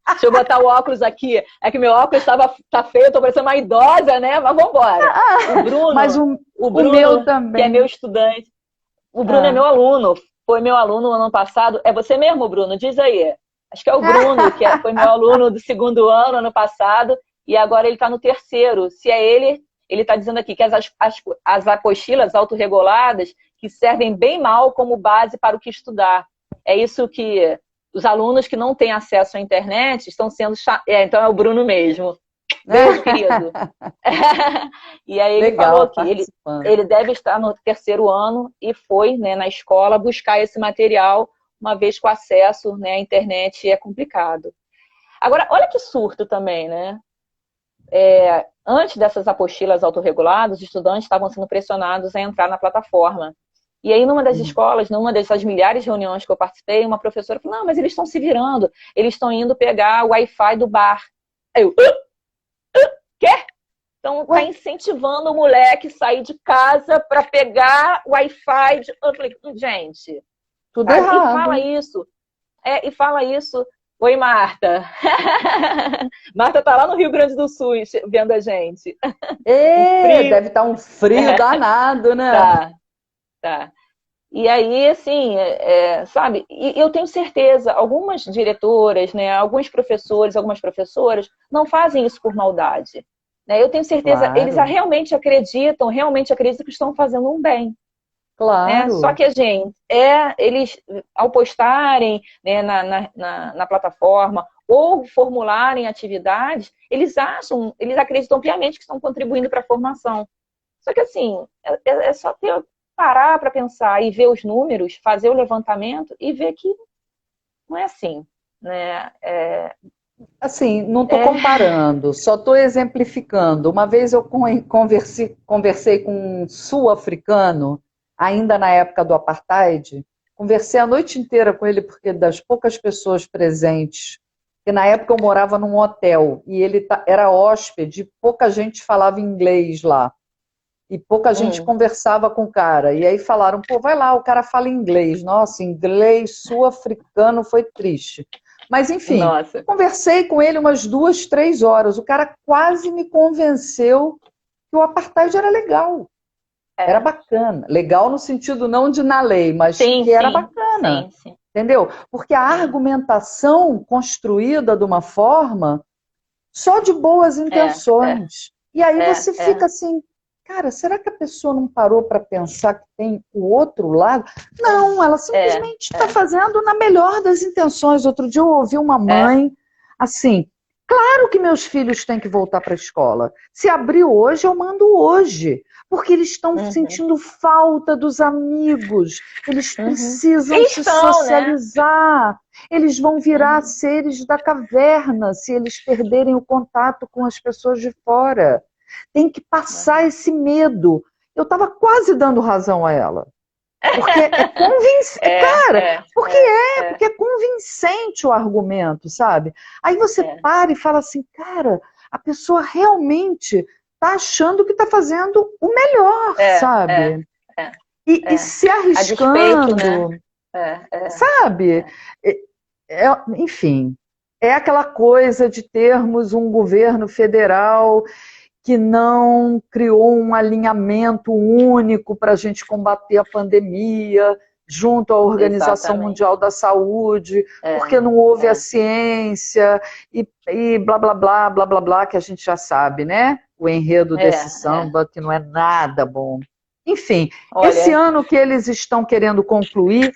Deixa eu botar o óculos aqui. É que meu óculos tá feio, eu tô parecendo uma idosa, né? Mas vambora. O Bruno, mas o Bruno, meu também. Que é meu estudante. O Bruno é meu aluno. Foi meu aluno no ano passado. É você mesmo, Bruno? Diz aí. Acho que é o Bruno, que foi meu aluno do 2º ano passado, e agora ele está no 3º. Se é ele está dizendo aqui que as apostilas autorreguladas que servem bem mal como base para o que estudar. É isso que os alunos que não têm acesso à internet estão sendo... Então é o Bruno mesmo. Beijo, querido. E aí ele falou que ele deve estar no 3º ano e foi, né, na escola buscar esse material, uma vez que o acesso, né, à internet é complicado. Agora, olha que surto também, né? Antes dessas apostilas autorreguladas, os estudantes estavam sendo pressionados a entrar na plataforma. E aí, numa das escolas, numa dessas milhares de reuniões que eu participei, uma professora falou, não, mas eles estão se virando, eles estão indo pegar o Wi-Fi do bar. Aí eu, quê? Então, está incentivando o moleque a sair de casa para pegar o Wi-Fi. Eu falei, gente... Tudo errado. E fala isso. Oi, Marta. Marta tá lá no Rio Grande do Sul vendo a gente. Deve estar um frio danado, né? Tá. E aí, assim, sabe? E eu tenho certeza, algumas diretoras, né, alguns professores, algumas professoras não fazem isso por maldade. Né? Eu tenho certeza, eles realmente acreditam que estão fazendo um bem. Claro. Só que, eles, ao postarem, né, na plataforma ou formularem atividades, eles acreditam piamente que estão contribuindo para a formação. Só que, assim, é só parar para pensar e ver os números, fazer o levantamento e ver que não é assim, né? Assim, não estou comparando, só estou exemplificando. Uma vez eu conversei com um sul-africano, ainda na época do apartheid, conversei a noite inteira com ele, porque das poucas pessoas presentes, que na época eu morava num hotel, e ele era hóspede, pouca gente falava inglês lá, e pouca gente conversava com o cara, e aí falaram, pô, vai lá, o cara fala inglês. Nossa, inglês sul-africano foi triste. Mas enfim, conversei com ele umas 2, 3 horas, o cara quase me convenceu que o apartheid era legal. Era bacana. Legal no sentido não de na lei, mas que era bacana. Sim. Entendeu? Porque a argumentação construída de uma forma só de boas intenções. E aí você fica assim, cara, será que a pessoa não parou para pensar que tem o outro lado? Não, ela simplesmente está fazendo na melhor das intenções. Outro dia eu ouvi uma mãe, assim, claro que meus filhos têm que voltar para a escola. Se abrir hoje, eu mando hoje. Porque eles estão sentindo falta dos amigos. Eles precisam se socializar. Né? Eles vão virar seres da caverna se eles perderem o contato com as pessoas de fora. Tem que passar esse medo. Eu estava quase dando razão a ela. Porque é convincente. Cara, porque é convincente o argumento, sabe? Aí você para e fala assim, cara, a pessoa realmente está achando que está fazendo o melhor, sabe? E se arriscando, despeito, né? Sabe? Enfim, é aquela coisa de termos um governo federal que não criou um alinhamento único para a gente combater a pandemia, junto à Organização Mundial da Saúde, porque não houve a ciência, e blá, blá, blá, blá, blá, blá, que a gente já sabe, né? O enredo desse samba, que não é nada bom. Enfim, esse ano que eles estão querendo concluir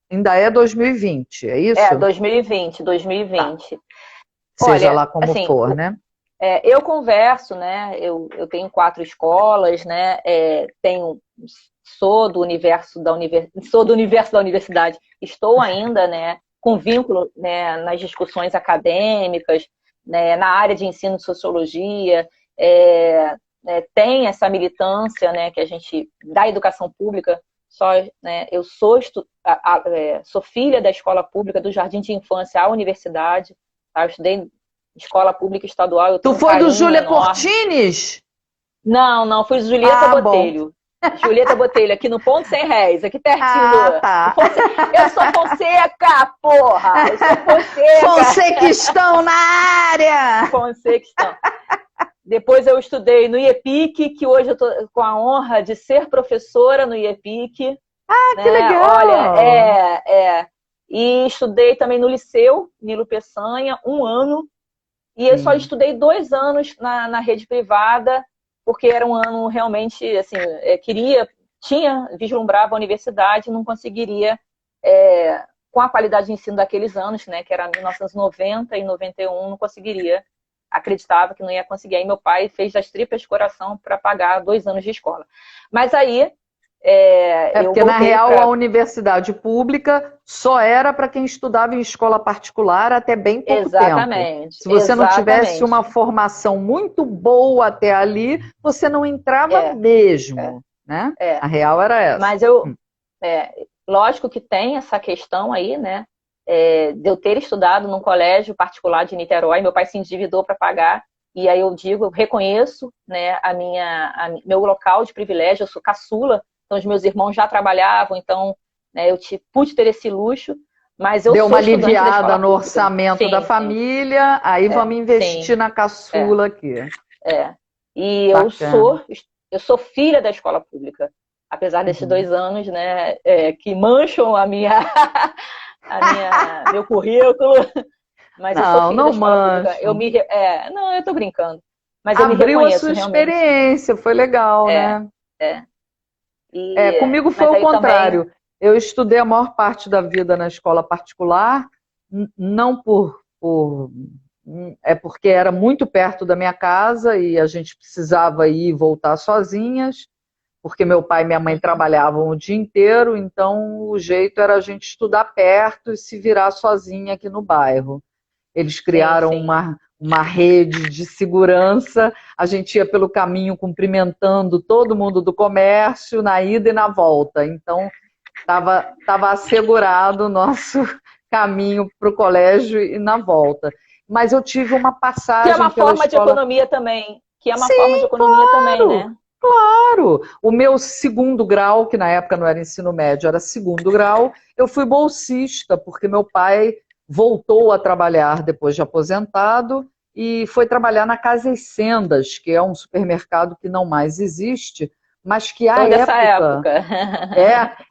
ainda é 2020, é isso? 2020. Seja lá como assim, for, né? Eu converso, né? Eu tenho 4 escolas, né? Sou do universo da universidade. Estou ainda, né? Com vínculo, né? Nas discussões acadêmicas, né? Na área de ensino de sociologia. Tem essa militância, né? Que a gente da educação pública. Né? Eu sou filha da escola pública do Jardim de Infância à universidade. Tá? Eu estudei escola pública estadual. Tu foi do Júlia Cortines? Não, fui Julieta Botelho. Julieta Botelho, aqui no Ponto Sem Réis, aqui pertinho. Tá. Eu sou Fonseca, porra! Eu sou Fonseca! Fonsequistão na área! Fonsequistão. Depois eu estudei no IEPIC, que hoje eu tô com a honra de ser professora no IEPIC. Que legal! Olha, E estudei também no Liceu, Nilo Peçanha, 1 ano. E eu só estudei 2 anos na rede privada, porque era um ano realmente, assim, vislumbrava a universidade, não conseguiria, com a qualidade de ensino daqueles anos, né, que era 1990 e 91, não conseguiria, acreditava que não ia conseguir. Aí meu pai fez das tripas de coração para pagar 2 anos de escola. Mas aí... porque na real a universidade pública só era para quem estudava em escola particular até bem pouco tempo. Se você não tivesse uma formação muito boa até ali, você não entrava mesmo. Né? A real era essa. Mas lógico que tem essa questão aí, né? De eu ter estudado num colégio particular de Niterói, meu pai se endividou para pagar, e aí eu reconheço, né, meu local de privilégio, eu sou caçula. Então, os meus irmãos já trabalhavam, então, né, eu pude ter esse luxo, mas eu deu sou uma aliviada no orçamento da família, aí vamos investir na caçula aqui. E eu sou filha da escola pública, apesar desses 2 anos, né, que mancham meu currículo, mas eu sou filha da escola pública. Não, eu tô brincando. Mas eu abriu me reconheço, a sua realmente. experiência, foi legal, né? Comigo foi o contrário. Também... Eu estudei a maior parte da vida na escola particular, não porque era muito perto da minha casa e a gente precisava ir e voltar sozinhas, porque meu pai e minha mãe trabalhavam o dia inteiro, então o jeito era a gente estudar perto e se virar sozinha aqui no bairro. Eles criaram uma rede de segurança, a gente ia pelo caminho cumprimentando todo mundo do comércio, na ida e na volta. Então, estava assegurado o nosso caminho para o colégio e na volta. Mas eu tive uma passagem pela escola... Que é uma forma de economia também. Forma de economia também, né? Claro! O meu 2º grau, que na época não era ensino médio, era 2º grau, eu fui bolsista, porque meu pai voltou a trabalhar depois de aposentado e foi trabalhar na Casas Sendas, que é um supermercado que não mais existe, mas que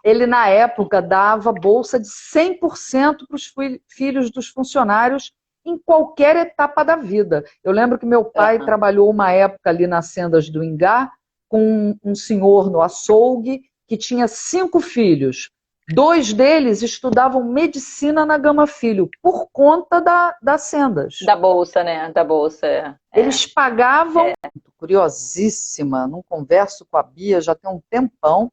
ele na época dava bolsa de 100% para os filhos dos funcionários em qualquer etapa da vida. Eu lembro que meu pai trabalhou uma época ali nas Sendas do Ingá com um senhor no açougue que tinha 5 filhos. 2 deles estudavam medicina na Gama Filho, por conta das Sendas. Da bolsa, né? Da bolsa. Eles pagavam, curiosíssima, não converso com a Bia já tem um tempão.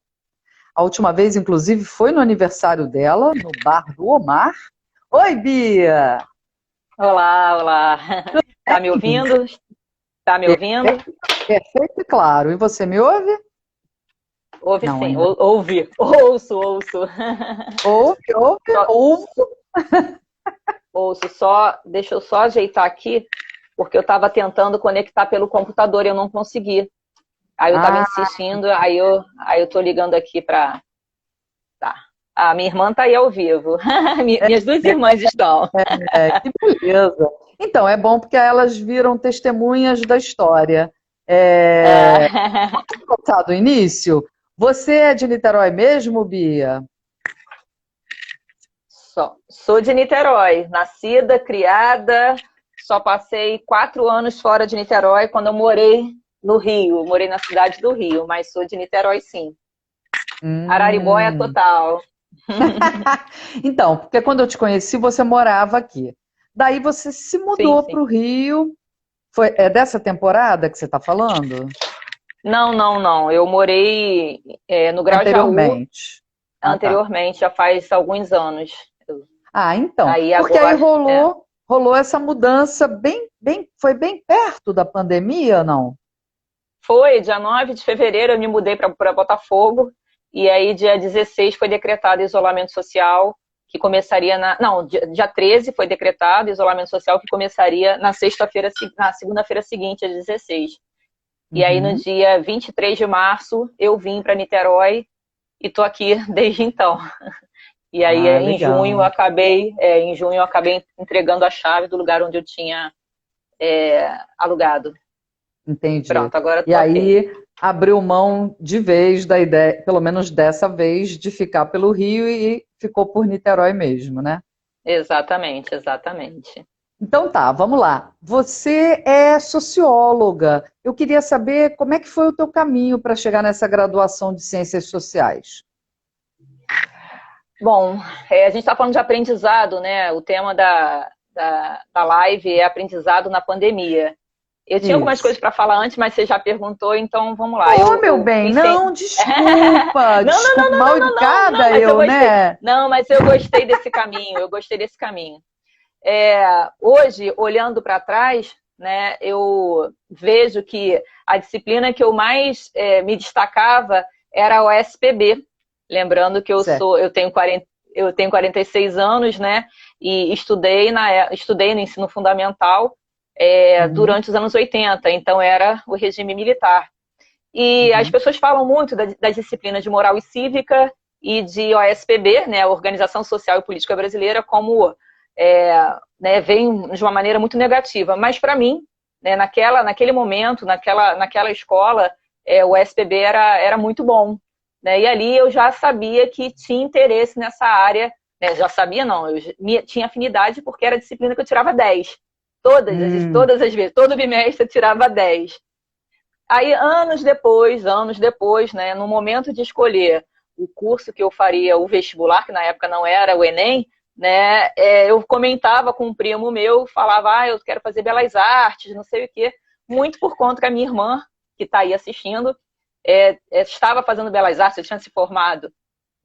A última vez, inclusive, foi no aniversário dela, no bar do Omar. Oi, Bia! Olá, olá. Tá me ouvindo? Tá me ouvindo? Perfeito e claro. E você me ouve? Ouve Não, sim, ainda. ouve. Ouço. Ouço. Ouço, deixa eu só ajeitar aqui, porque eu estava tentando conectar pelo computador e eu não consegui. Aí eu estava insistindo, aí eu tô ligando aqui para... Tá. A minha irmã tá aí ao vivo. Minhas 2 irmãs estão. Que beleza. Então, é bom porque elas viram testemunhas da história. Vamos começar do início? Você é de Niterói mesmo, Bia? Sou de Niterói, nascida, criada, só passei 4 anos fora de Niterói quando eu morei no Rio, morei na cidade do Rio, mas sou de Niterói sim. Araribóia total. Então, porque quando eu te conheci, você morava aqui. Daí você se mudou para o Rio. É dessa temporada que você está falando? Não. Eu morei no Grajaú. Anteriormente, já faz alguns anos. Então. Porque aí rolou essa mudança foi bem perto da pandemia, não? Foi, dia 9 de fevereiro eu me mudei para Botafogo. E aí, dia 16 foi decretado isolamento social, que começaria dia 13 foi decretado isolamento social, que começaria na segunda-feira seguinte, às 16. E aí, no dia 23 de março, eu vim para Niterói e tô aqui desde então. E aí, em junho, eu acabei entregando a chave do lugar onde eu tinha alugado. Entendi. Pronto, agora tô E aí, abriu mão de vez da ideia, pelo menos dessa vez, de ficar pelo Rio e ficou por Niterói mesmo, né? Exatamente. Então tá, vamos lá. Você é socióloga. Eu queria saber como é que foi o teu caminho para chegar nessa graduação de Ciências Sociais. Bom, a gente está falando de aprendizado, né? O tema da live é aprendizado na pandemia. Eu tinha algumas coisas para falar antes, mas você já perguntou, então vamos lá. Meu bem, não, desculpa. Desculpa, mal educada né? Não, mas eu gostei desse caminho, Hoje, olhando para trás, né, eu vejo que a disciplina que eu mais me destacava era a OSPB. Lembrando que eu tenho 46 anos, né? E estudei no ensino fundamental durante os anos 80, então era o regime militar. E as pessoas falam muito das disciplinas de moral e cívica e de OSPB, né, Organização Social e Política Brasileira, como vem de uma maneira muito negativa. Mas para mim, né, naquele momento, naquela escola, o OSPB era muito bom. Né, e ali eu já sabia que tinha interesse nessa área, né, já sabia não, tinha afinidade porque era a disciplina que eu tirava 10. Todas as vezes, todo bimestre eu tirava 10. Aí, anos depois, né, no momento de escolher o curso que eu faria, o vestibular, que na época não era o Enem, né, eu comentava com um primo meu, falava, eu quero fazer belas artes, não sei o quê, muito por conta que a minha irmã, que está aí assistindo, estava fazendo belas artes, eu tinha se formado.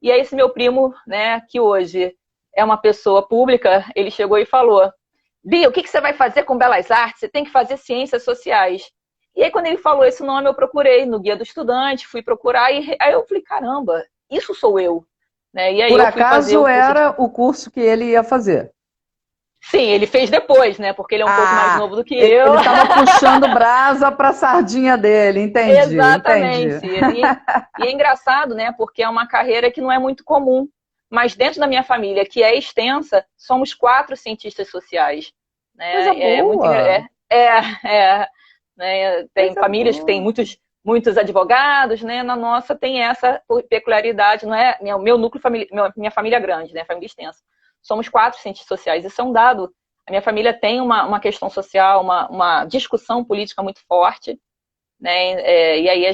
E aí esse meu primo, né, que hoje é uma pessoa pública, ele chegou e falou, Bia, o que você vai fazer com belas artes? Você tem que fazer ciências sociais. E aí quando ele falou esse nome, eu procurei no Guia do Estudante, fui procurar, e aí eu falei, caramba, isso sou eu. Né? E aí Por acaso era o curso que ele ia fazer? Sim, ele fez depois, né? Porque ele é um pouco mais novo do que eu. Ele estava puxando brasa para a sardinha dele, entendi. Exatamente. Entendi. E é engraçado, né? Porque é uma carreira que não é muito comum. Mas dentro da minha família, que é extensa, somos 4 cientistas sociais. Né? Né? Tem famílias que têm muitos advogados, né? Na nossa tem essa peculiaridade, não é? Meu núcleo familiar, minha família é grande, né? Família extensa. Somos 4 cientistas sociais. Isso é um dado A minha família tem uma questão social, uma discussão política muito forte, né? E aí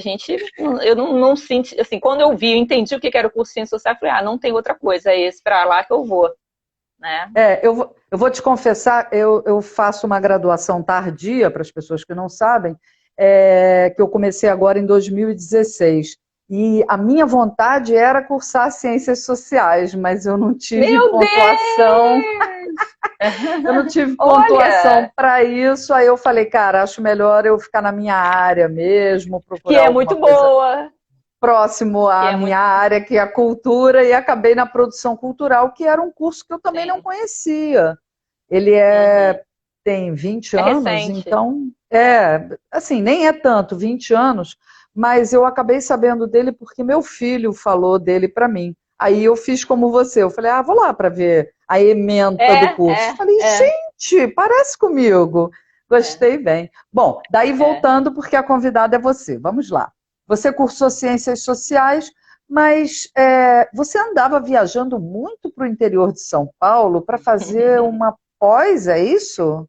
eu não senti, assim, quando eu entendi o que era o curso de Ciências Sociais, eu falei, não tem outra coisa, é esse para lá que eu vou, né? Eu vou te confessar, eu faço uma graduação tardia, para as pessoas que não sabem, que eu comecei agora em 2016. E a minha vontade era cursar Ciências Sociais, mas eu não tive Meu pontuação. Deus! Eu não tive pontuação para isso, aí eu falei, cara, acho melhor eu ficar na minha área mesmo, Que procurar é alguma muito coisa boa. próximo à minha área, que é a cultura, e acabei na produção cultural, que era um curso que eu também não conhecia. Ele tem 20 anos, recente. então, assim, nem é tanto, 20 anos, mas eu acabei sabendo dele porque meu filho falou dele para mim. Aí eu fiz como você, eu falei, vou lá para ver a ementa do curso. Falei, gente, parece comigo. Gostei bem. Bom, daí voltando, porque a convidada é você. Vamos lá. Você cursou Ciências Sociais, mas você andava viajando muito para o interior de São Paulo para fazer uma pós, é isso?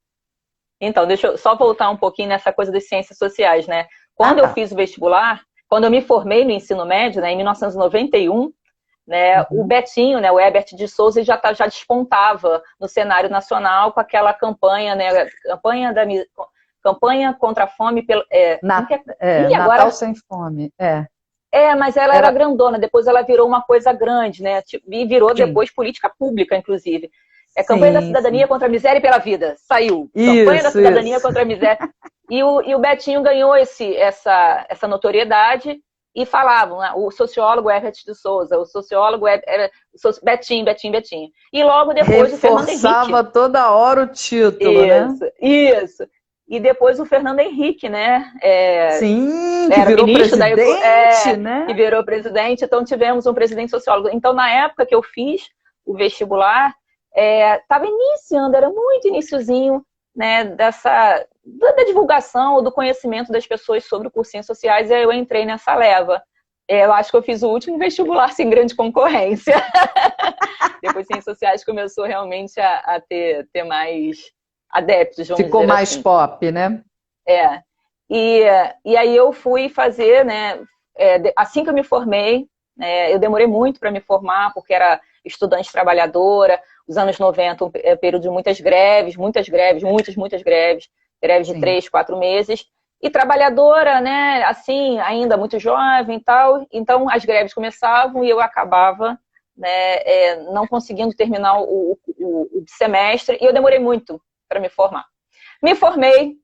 Então, deixa eu só voltar um pouquinho nessa coisa das ciências sociais, né? Quando eu fiz o vestibular, quando eu me formei no ensino médio, né, em 1991, né, o Betinho, né, o Herbert de Souza, já despontava no cenário nacional com aquela campanha, né, campanha contra a fome. Natal Sem Fome. Mas ela era grandona, depois ela virou uma coisa grande, né? E virou depois política pública, inclusive. Campanha da Cidadania contra a Miséria e pela Vida. Saiu. Campanha da Cidadania contra a Miséria. E o Betinho ganhou essa notoriedade e falavam, né? O sociólogo Herbert de Souza, o sociólogo Betinho. E logo depois o Fernando Henrique. Reforçava toda hora o título, né? Isso. E depois o Fernando Henrique, né? Sim, que virou presidente, né? Que virou presidente, então tivemos um presidente sociólogo. Então, na época que eu fiz o vestibular, estava iniciando, era muito iniciozinho, né, da divulgação ou do conhecimento das pessoas sobre o curso de Ciências Sociais, e aí eu entrei nessa leva. Eu acho que eu fiz o último vestibular sem grande concorrência. Depois Ciências Sociais começou realmente a ter mais adeptos, vamos Ficou dizer mais assim. pop, né? E aí eu fui fazer, né, assim que eu me formei, eu demorei muito para me formar, porque era estudante trabalhadora, os anos 90, um período de muitas greves, muitas greves de 3, 4 meses, e trabalhadora, né, assim, ainda muito jovem e tal, então as greves começavam e eu acabava, né, não conseguindo terminar o semestre, e eu demorei muito para me formar. Me formei,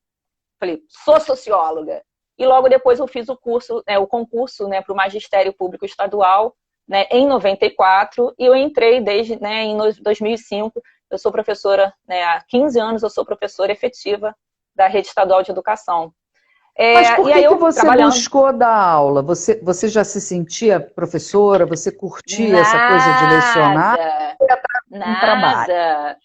falei, sou socióloga. E logo depois eu fiz o curso, o concurso, né, para o Magistério Público Estadual, né, em 94, e eu entrei desde, né, em 2005. Eu sou professora, né, há 15 anos eu sou professora efetiva da Rede Estadual de Educação. Mas por que você buscou dar aula? Você já se sentia professora? Você curtia essa coisa de lecionar? Nada.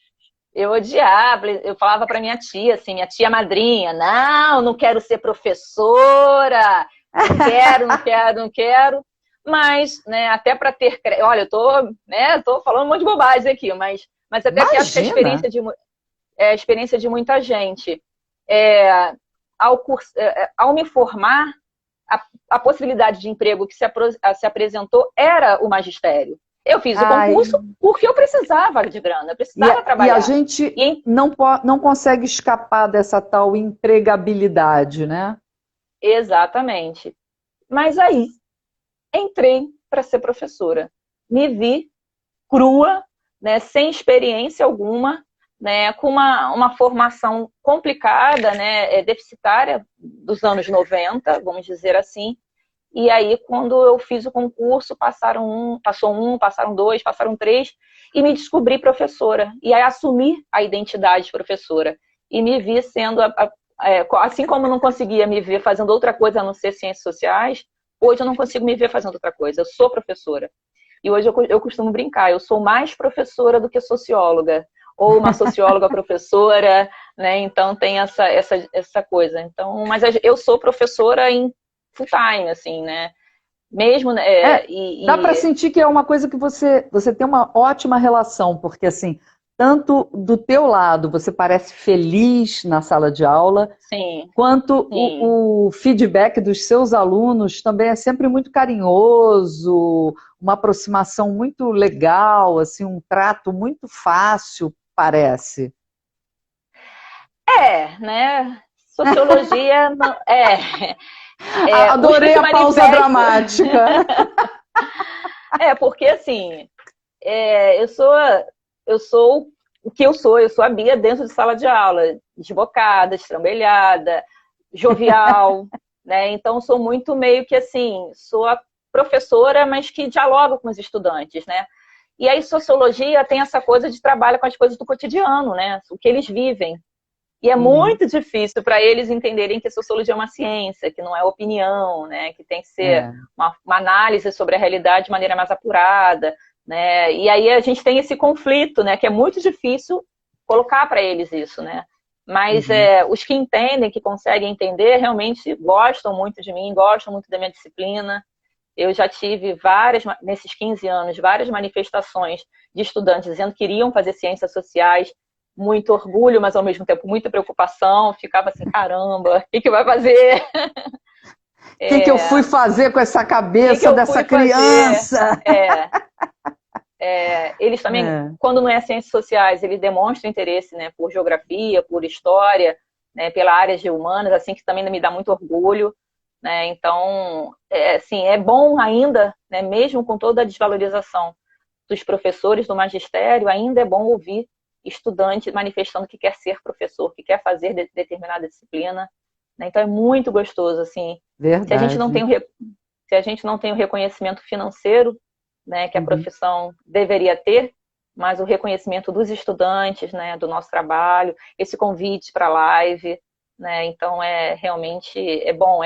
Eu odiava, eu falava para minha tia, assim, minha tia madrinha, não quero ser professora, não quero. Mas, né, até para ter... Olha, eu tô falando um monte de bobagem aqui, mas até que acho que a experiência de muita gente. Ao me formar, a possibilidade de emprego que se apresentou era o magistério. Eu fiz o concurso porque eu precisava de grana, eu precisava trabalhar. E a gente não consegue escapar dessa tal empregabilidade, né? Exatamente. Mas aí, entrei para ser professora. Me vi crua, né, sem experiência alguma, né, com uma formação complicada, né, deficitária dos anos 90, vamos dizer assim. E aí, quando eu fiz o concurso, passou passaram 2, passaram 3, e me descobri professora. E aí assumi a identidade de professora. E me vi sendo, assim como eu não conseguia me ver fazendo outra coisa a não ser ciências sociais, hoje eu não consigo me ver fazendo outra coisa. Eu sou professora. E hoje eu costumo brincar, eu sou mais professora do que socióloga. Ou uma socióloga professora, né? Então tem essa coisa. Então, mas eu sou professora em full time, assim, né? Mesmo, dá para sentir que é uma coisa que você tem uma ótima relação, porque assim, tanto do teu lado, você parece feliz na sala de aula, Sim, quanto sim. o feedback dos seus alunos também é sempre muito carinhoso, uma aproximação muito legal, assim, um trato muito fácil, parece. Né? Sociologia os que Adorei se a pausa manifestam. dramática. Porque assim, eu sou o que eu sou a Bia dentro de sala de aula, desbocada, estrambelhada, jovial, né? Então sou muito meio que assim, sou a professora, mas que dialoga com os estudantes, né? E aí sociologia tem essa coisa de trabalho com as coisas do cotidiano, né? O que eles vivem. E é muito difícil para eles entenderem que a sociologia é uma ciência, que não é opinião, né? Que tem que ser uma análise sobre a realidade de maneira mais apurada, né? E aí a gente tem esse conflito, né? Que é muito difícil colocar para eles isso, né? Mas os que entendem, que conseguem entender, realmente gostam muito de mim, gostam muito da minha disciplina. Eu já tive nesses 15 anos, várias manifestações de estudantes dizendo que iriam fazer ciências sociais, muito orgulho, mas ao mesmo tempo muita preocupação, ficava assim, caramba, o que vai fazer? O que eu fui fazer com essa cabeça dessa criança? Eles também, quando não é ciências sociais, eles demonstram interesse, né, por geografia, por história, né, pela área de humanas, assim, que também me dá muito orgulho, né? Então, assim, é bom ainda, né, mesmo com toda a desvalorização dos professores do magistério, ainda é bom ouvir estudante manifestando que quer ser professor, que quer fazer determinada disciplina, né? Então é muito gostoso, assim. Verdade. Se a gente não tem o reconhecimento financeiro, né, que a profissão deveria ter, mas o reconhecimento dos estudantes, né, do nosso trabalho, esse convite para a live, né? Então realmente é bom,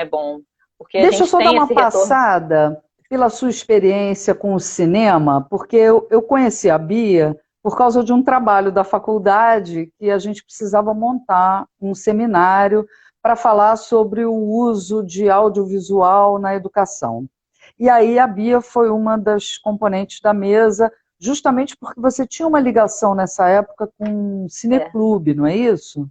porque Deixa a eu gente só dar tem uma esse retorno. passada pela sua experiência com o cinema, porque eu conheci a Bia por causa de um trabalho da faculdade que a gente precisava montar um seminário para falar sobre o uso de audiovisual na educação. E aí a Bia foi uma das componentes da mesa, justamente porque você tinha uma ligação nessa época com o Cineclube, não é isso?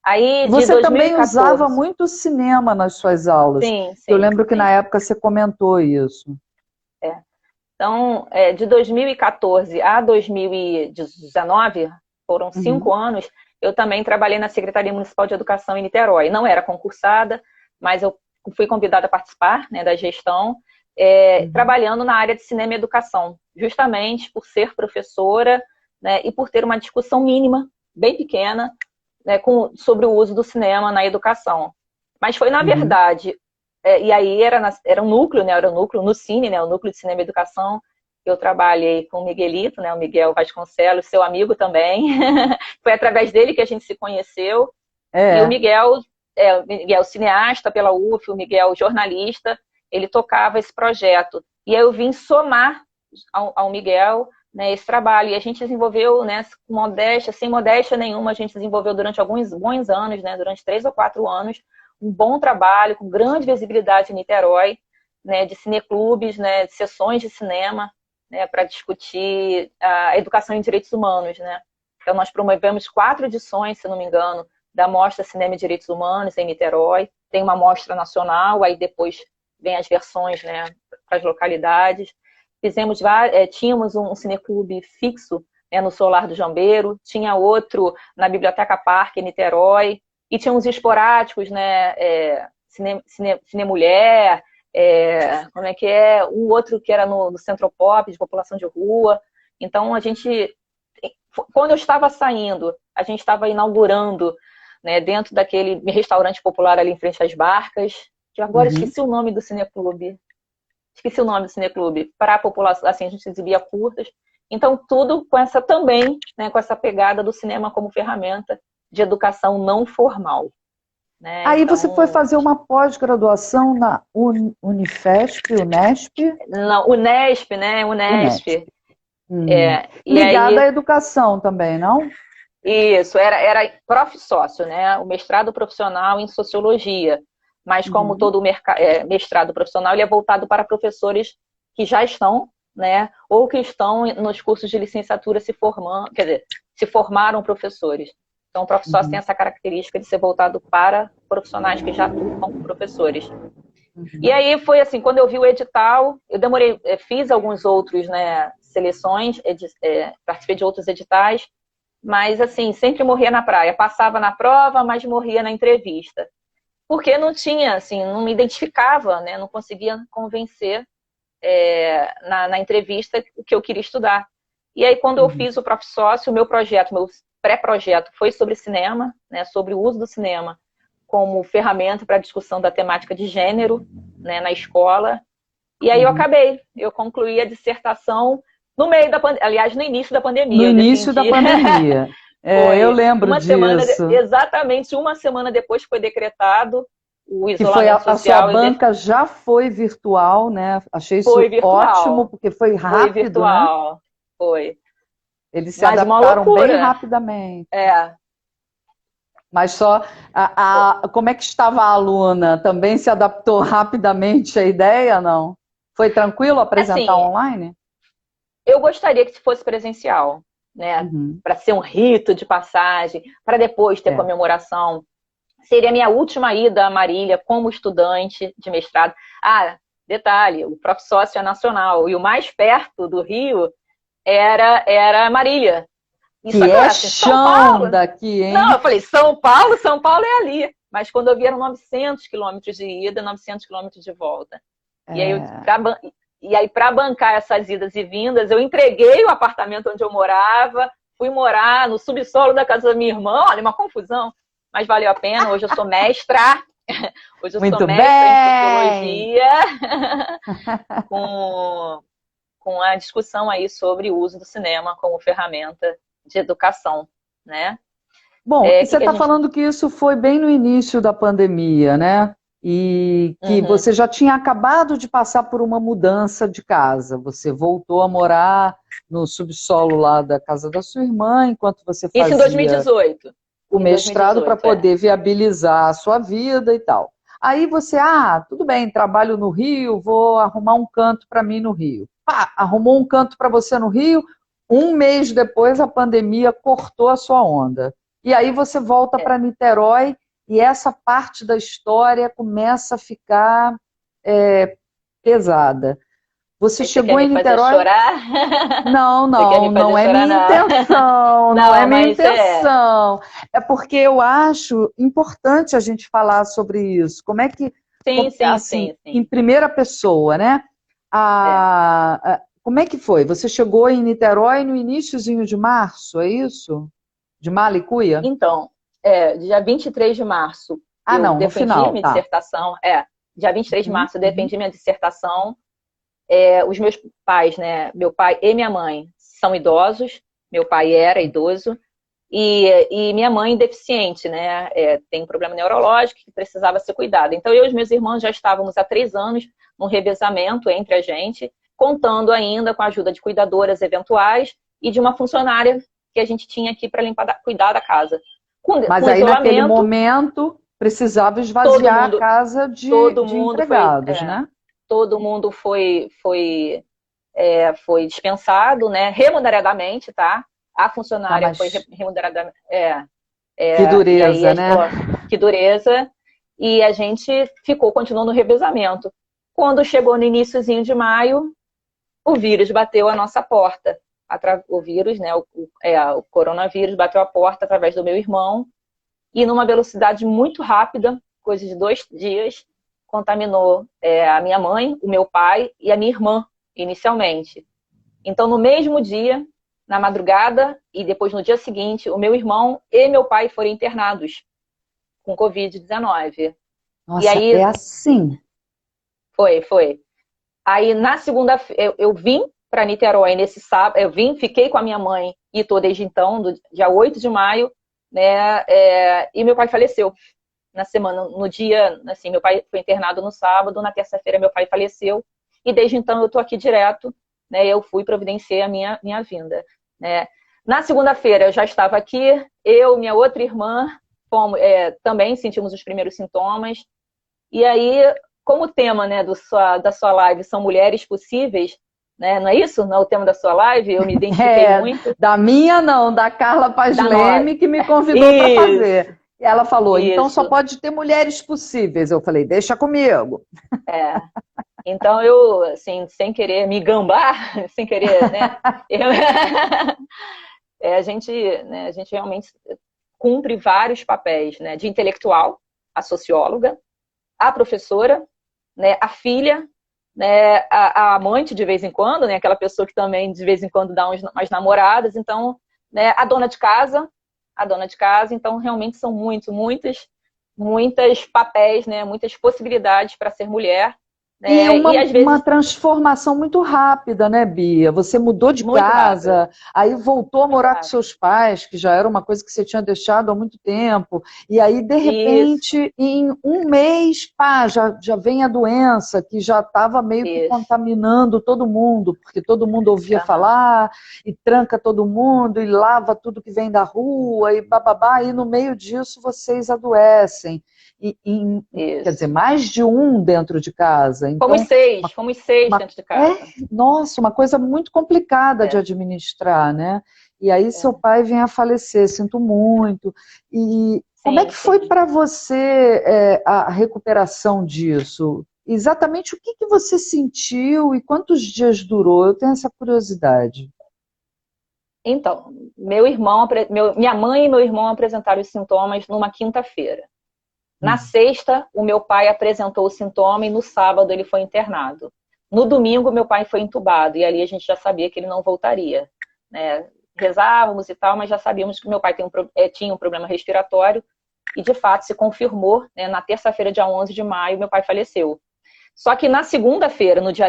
Aí, de Você também 2014. usava muito cinema nas suas aulas. Sim. Eu lembro que na época você comentou isso. Então, de 2014 a 2019, foram 5 anos, eu também trabalhei na Secretaria Municipal de Educação em Niterói. Não era concursada, mas eu fui convidada a participar, né, da gestão, trabalhando na área de cinema e educação, justamente por ser professora, né, e por ter uma discussão mínima, bem pequena, né, sobre o uso do cinema na educação. Mas foi, na verdade, e aí era um núcleo, né, era um núcleo no Cine, né, o núcleo de cinema e educação. Eu trabalhei com o Miguelito, né, o Miguel Vasconcelos, seu amigo também. Foi através dele que a gente se conheceu. E o Miguel cineasta pela UF, o Miguel jornalista, ele tocava esse projeto. E aí eu vim somar ao Miguel, né, esse trabalho. E a gente desenvolveu, né, com modéstia, sem modéstia nenhuma, a gente desenvolveu durante alguns bons anos, né, durante 3 ou 4 anos, um bom trabalho, com grande visibilidade em Niterói, né, de cineclubes, né, de sessões de cinema, né, para discutir a educação em direitos humanos, né. Então nós promovemos 4 edições, se não me engano, da Mostra Cinema e Direitos Humanos em Niterói. Tem uma mostra nacional, aí depois vem as versões, né, para as localidades. Tínhamos um cineclube fixo, né, no Solar do Jambeiro, tinha outro na Biblioteca Parque, em Niterói, e tinha uns esporádicos, né, Cine Mulher, como é que é? Um outro que era no Centropop, de população de rua. Então, quando eu estava saindo, a gente estava inaugurando, né, dentro daquele restaurante popular ali em frente às Barcas, que agora esqueci o nome do cineclube. Para a população, assim, a gente exibia curtas. Então, tudo com essa também, né, com essa pegada do cinema como ferramenta de educação não formal. Né? Aí então, você foi fazer uma pós-graduação na Unesp? Não, Unesp, né? Unesp. Ligada à educação também, não? Isso, era prof. Sócio, né? O mestrado profissional em sociologia. Mas como todo mestrado profissional, ele é voltado para professores que já estão né, ou que estão nos cursos de licenciatura se formando, quer dizer, se formaram professores. Então, o ProfSócio tem essa característica de ser voltado para profissionais que já atuam como professores. E aí foi assim, quando eu vi o edital, eu demorei, fiz alguns outros, né, seleções, participei de outros editais, mas assim, sempre morria na praia. Passava na prova, mas morria na entrevista. Porque não tinha, assim, não me identificava, né, não conseguia convencer na entrevista o que eu queria estudar. E aí, quando eu fiz o ProfSócio, o meu projeto, meu pré-projeto foi sobre cinema, né, sobre o uso do cinema como ferramenta para a discussão da temática de gênero, né, na escola. E aí eu concluí a dissertação no meio da pandemia, aliás, no início da pandemia. No início da pandemia. Eu lembro disso. Exatamente uma semana depois que foi decretado o isolamento social. A sua banca já foi virtual, né? Achei isso ótimo, porque foi rápido, foi virtual, né? Foi. Eles se adaptaram bem rapidamente. Mas só, como é que estava a aluna? Também se adaptou rapidamente à ideia, não? Foi tranquilo apresentar assim, online? Eu gostaria que fosse presencial, né? Para ser um rito de passagem, para depois ter comemoração. Seria a minha última ida a Marília como estudante de mestrado. Detalhe, o ProfSócio é nacional, e o mais perto do Rio era Marília. Isso que agora, assim, São Paulo daqui, hein? Não, eu falei, São Paulo é ali. Mas quando eu vi, eram 900 quilômetros de ida, 900 quilômetros de volta. E aí, para bancar essas idas e vindas, eu entreguei o apartamento onde eu morava, fui morar no subsolo da casa da minha irmã. Olha, uma confusão, mas valeu a pena. Hoje eu sou mestra. Hoje eu sou mestra em psicologia. com a discussão aí sobre o uso do cinema como ferramenta de educação, né? Bom, você está falando que isso foi bem no início da pandemia, né? E que você já tinha acabado de passar por uma mudança de casa. Você voltou a morar no subsolo lá da casa da sua irmã, enquanto você fazia... Isso em 2018. O mestrado para poder viabilizar a sua vida e tal. Aí você, tudo bem, trabalho no Rio, vou arrumar um canto para mim no Rio. Arrumou um canto para você no Rio, um mês depois a pandemia cortou a sua onda. E aí você volta para Niterói e essa parte da história começa a ficar pesada. Você chegou em Niterói... chorar? Não é minha intenção, não é minha intenção. É porque eu acho importante a gente falar sobre isso. Como é que... Sim. Em primeira pessoa, né? Como é que foi? Você chegou em Niterói no iniciozinho de março, é isso? De Malicuia? Então, dia 23 de março, eu defendi minha dissertação. Dia 23 de março eu defendi minha dissertação. Os meus pais, né? Meu pai e minha mãe são idosos. Meu pai era idoso. E minha mãe deficiente, né? Tem um problema neurológico que precisava ser cuidado. Então, eu e os meus irmãos já estávamos há 3 anos num revezamento entre a gente, contando ainda com a ajuda de cuidadoras eventuais e de uma funcionária que a gente tinha aqui para cuidar da casa. Mas aí, naquele momento, precisava esvaziar a casa de empregados, né? Todo mundo foi dispensado, né? Remuneradamente, tá? A funcionária foi remunerada. Que dureza, né? Que dureza. E a gente continuou no revezamento. Quando chegou no iniciozinho de maio, o vírus bateu a nossa porta. O vírus, né? O coronavírus bateu a porta através do meu irmão e numa velocidade muito rápida, coisa de 2 dias, contaminou a minha mãe, o meu pai e a minha irmã, inicialmente. Então, no mesmo dia, na madrugada e depois no dia seguinte, o meu irmão e meu pai foram internados com Covid-19. Nossa, e aí, é assim? Foi. Aí, na segunda-feira, eu vim para Niterói nesse sábado, fiquei com a minha mãe e tô desde então, do dia 8 de maio, né, e meu pai faleceu na semana, no dia, assim, meu pai foi internado no sábado, na terça-feira meu pai faleceu, e desde então eu tô aqui direto, né, eu fui providenciar a minha vinda, né. Na segunda-feira eu já estava aqui, eu, minha outra irmã, também sentimos os primeiros sintomas, e aí, como o tema, né, da sua live são mulheres possíveis, né? Não é isso? Não é o tema da sua live? Eu me identifiquei muito. Da minha não, da Carla Paz Da Leme, que me convidou para fazer. E ela falou, então só pode ter mulheres possíveis. Eu falei, deixa comigo. Então eu, assim, sem querer me gambar, sem querer, né? A gente realmente cumpre vários papéis, né? De intelectual, a socióloga, a professora, né? A filha, né? A amante de vez em quando, né? Aquela pessoa que também de vez em quando dá umas namoradas. Então, né? A dona de casa, então realmente são muitas papéis, né? Muitas possibilidades para ser mulher. E às vezes... uma transformação muito rápida, né, Bia? Você mudou de casa, aí voltou a morar com seus pais, que já era uma coisa que você tinha deixado há muito tempo, e aí, de repente, em um mês, pá, já vem a doença, que já estava meio que contaminando todo mundo, porque todo mundo ouvia falar, e tranca todo mundo, e lava tudo que vem da rua, e bababá, e no meio disso vocês adoecem. Quer dizer, mais de um dentro de casa. Então, fomos seis dentro de casa. Nossa, uma coisa muito complicada de administrar, né? E aí seu pai vem a falecer, sinto muito. E como é que foi para você a recuperação disso? Exatamente o que você sentiu e quantos dias durou? Eu tenho essa curiosidade. Então, minha mãe e meu irmão apresentaram os sintomas numa quinta-feira. Na sexta, o meu pai apresentou o sintoma e no sábado ele foi internado. No domingo, meu pai foi entubado e ali a gente já sabia que ele não voltaria, né? Rezávamos e tal, mas já sabíamos que meu pai tinha um problema respiratório e, de fato, se confirmou, né? Na terça-feira, dia 11 de maio, meu pai faleceu. Só que na segunda-feira, no dia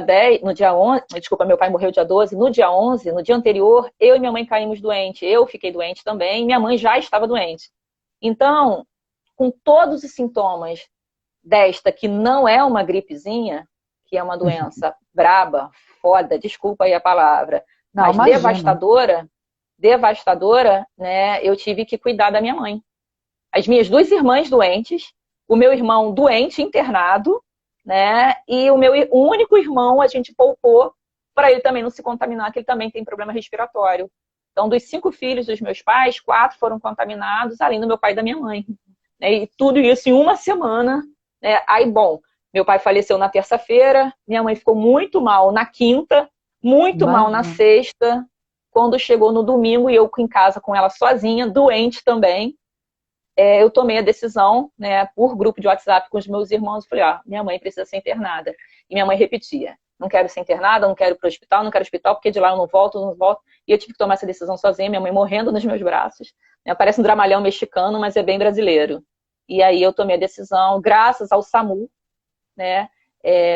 11, desculpa, meu pai morreu dia 12, no dia 11, no dia anterior, eu e minha mãe caímos doentes. Eu fiquei doente também, minha mãe já estava doente. Então, com todos os sintomas desta, que não é uma gripezinha, que é uma doença braba, foda, desculpa aí a palavra, mas devastadora, né, eu tive que cuidar da minha mãe. As minhas duas irmãs doentes, o meu irmão doente, internado, né, e o único irmão a gente poupou para ele também não se contaminar, que ele também tem problema respiratório. Então, dos 5 filhos dos meus pais, 4 foram contaminados, além do meu pai e da minha mãe. E tudo isso em uma semana, né? Aí, bom, meu pai faleceu na terça-feira, minha mãe ficou muito mal na quinta, muito mal na sexta, quando chegou no domingo e eu em casa com ela sozinha, doente também, eu tomei a decisão, né, por grupo de WhatsApp com os meus irmãos, falei, minha mãe precisa ser internada. E minha mãe repetia, não quero ser internada, não quero ir para o hospital, não quero hospital, porque de lá eu não volto. E eu tive que tomar essa decisão sozinha, minha mãe morrendo nos meus braços. Parece um dramalhão mexicano, mas é bem brasileiro. E aí eu tomei a decisão, graças ao SAMU, né?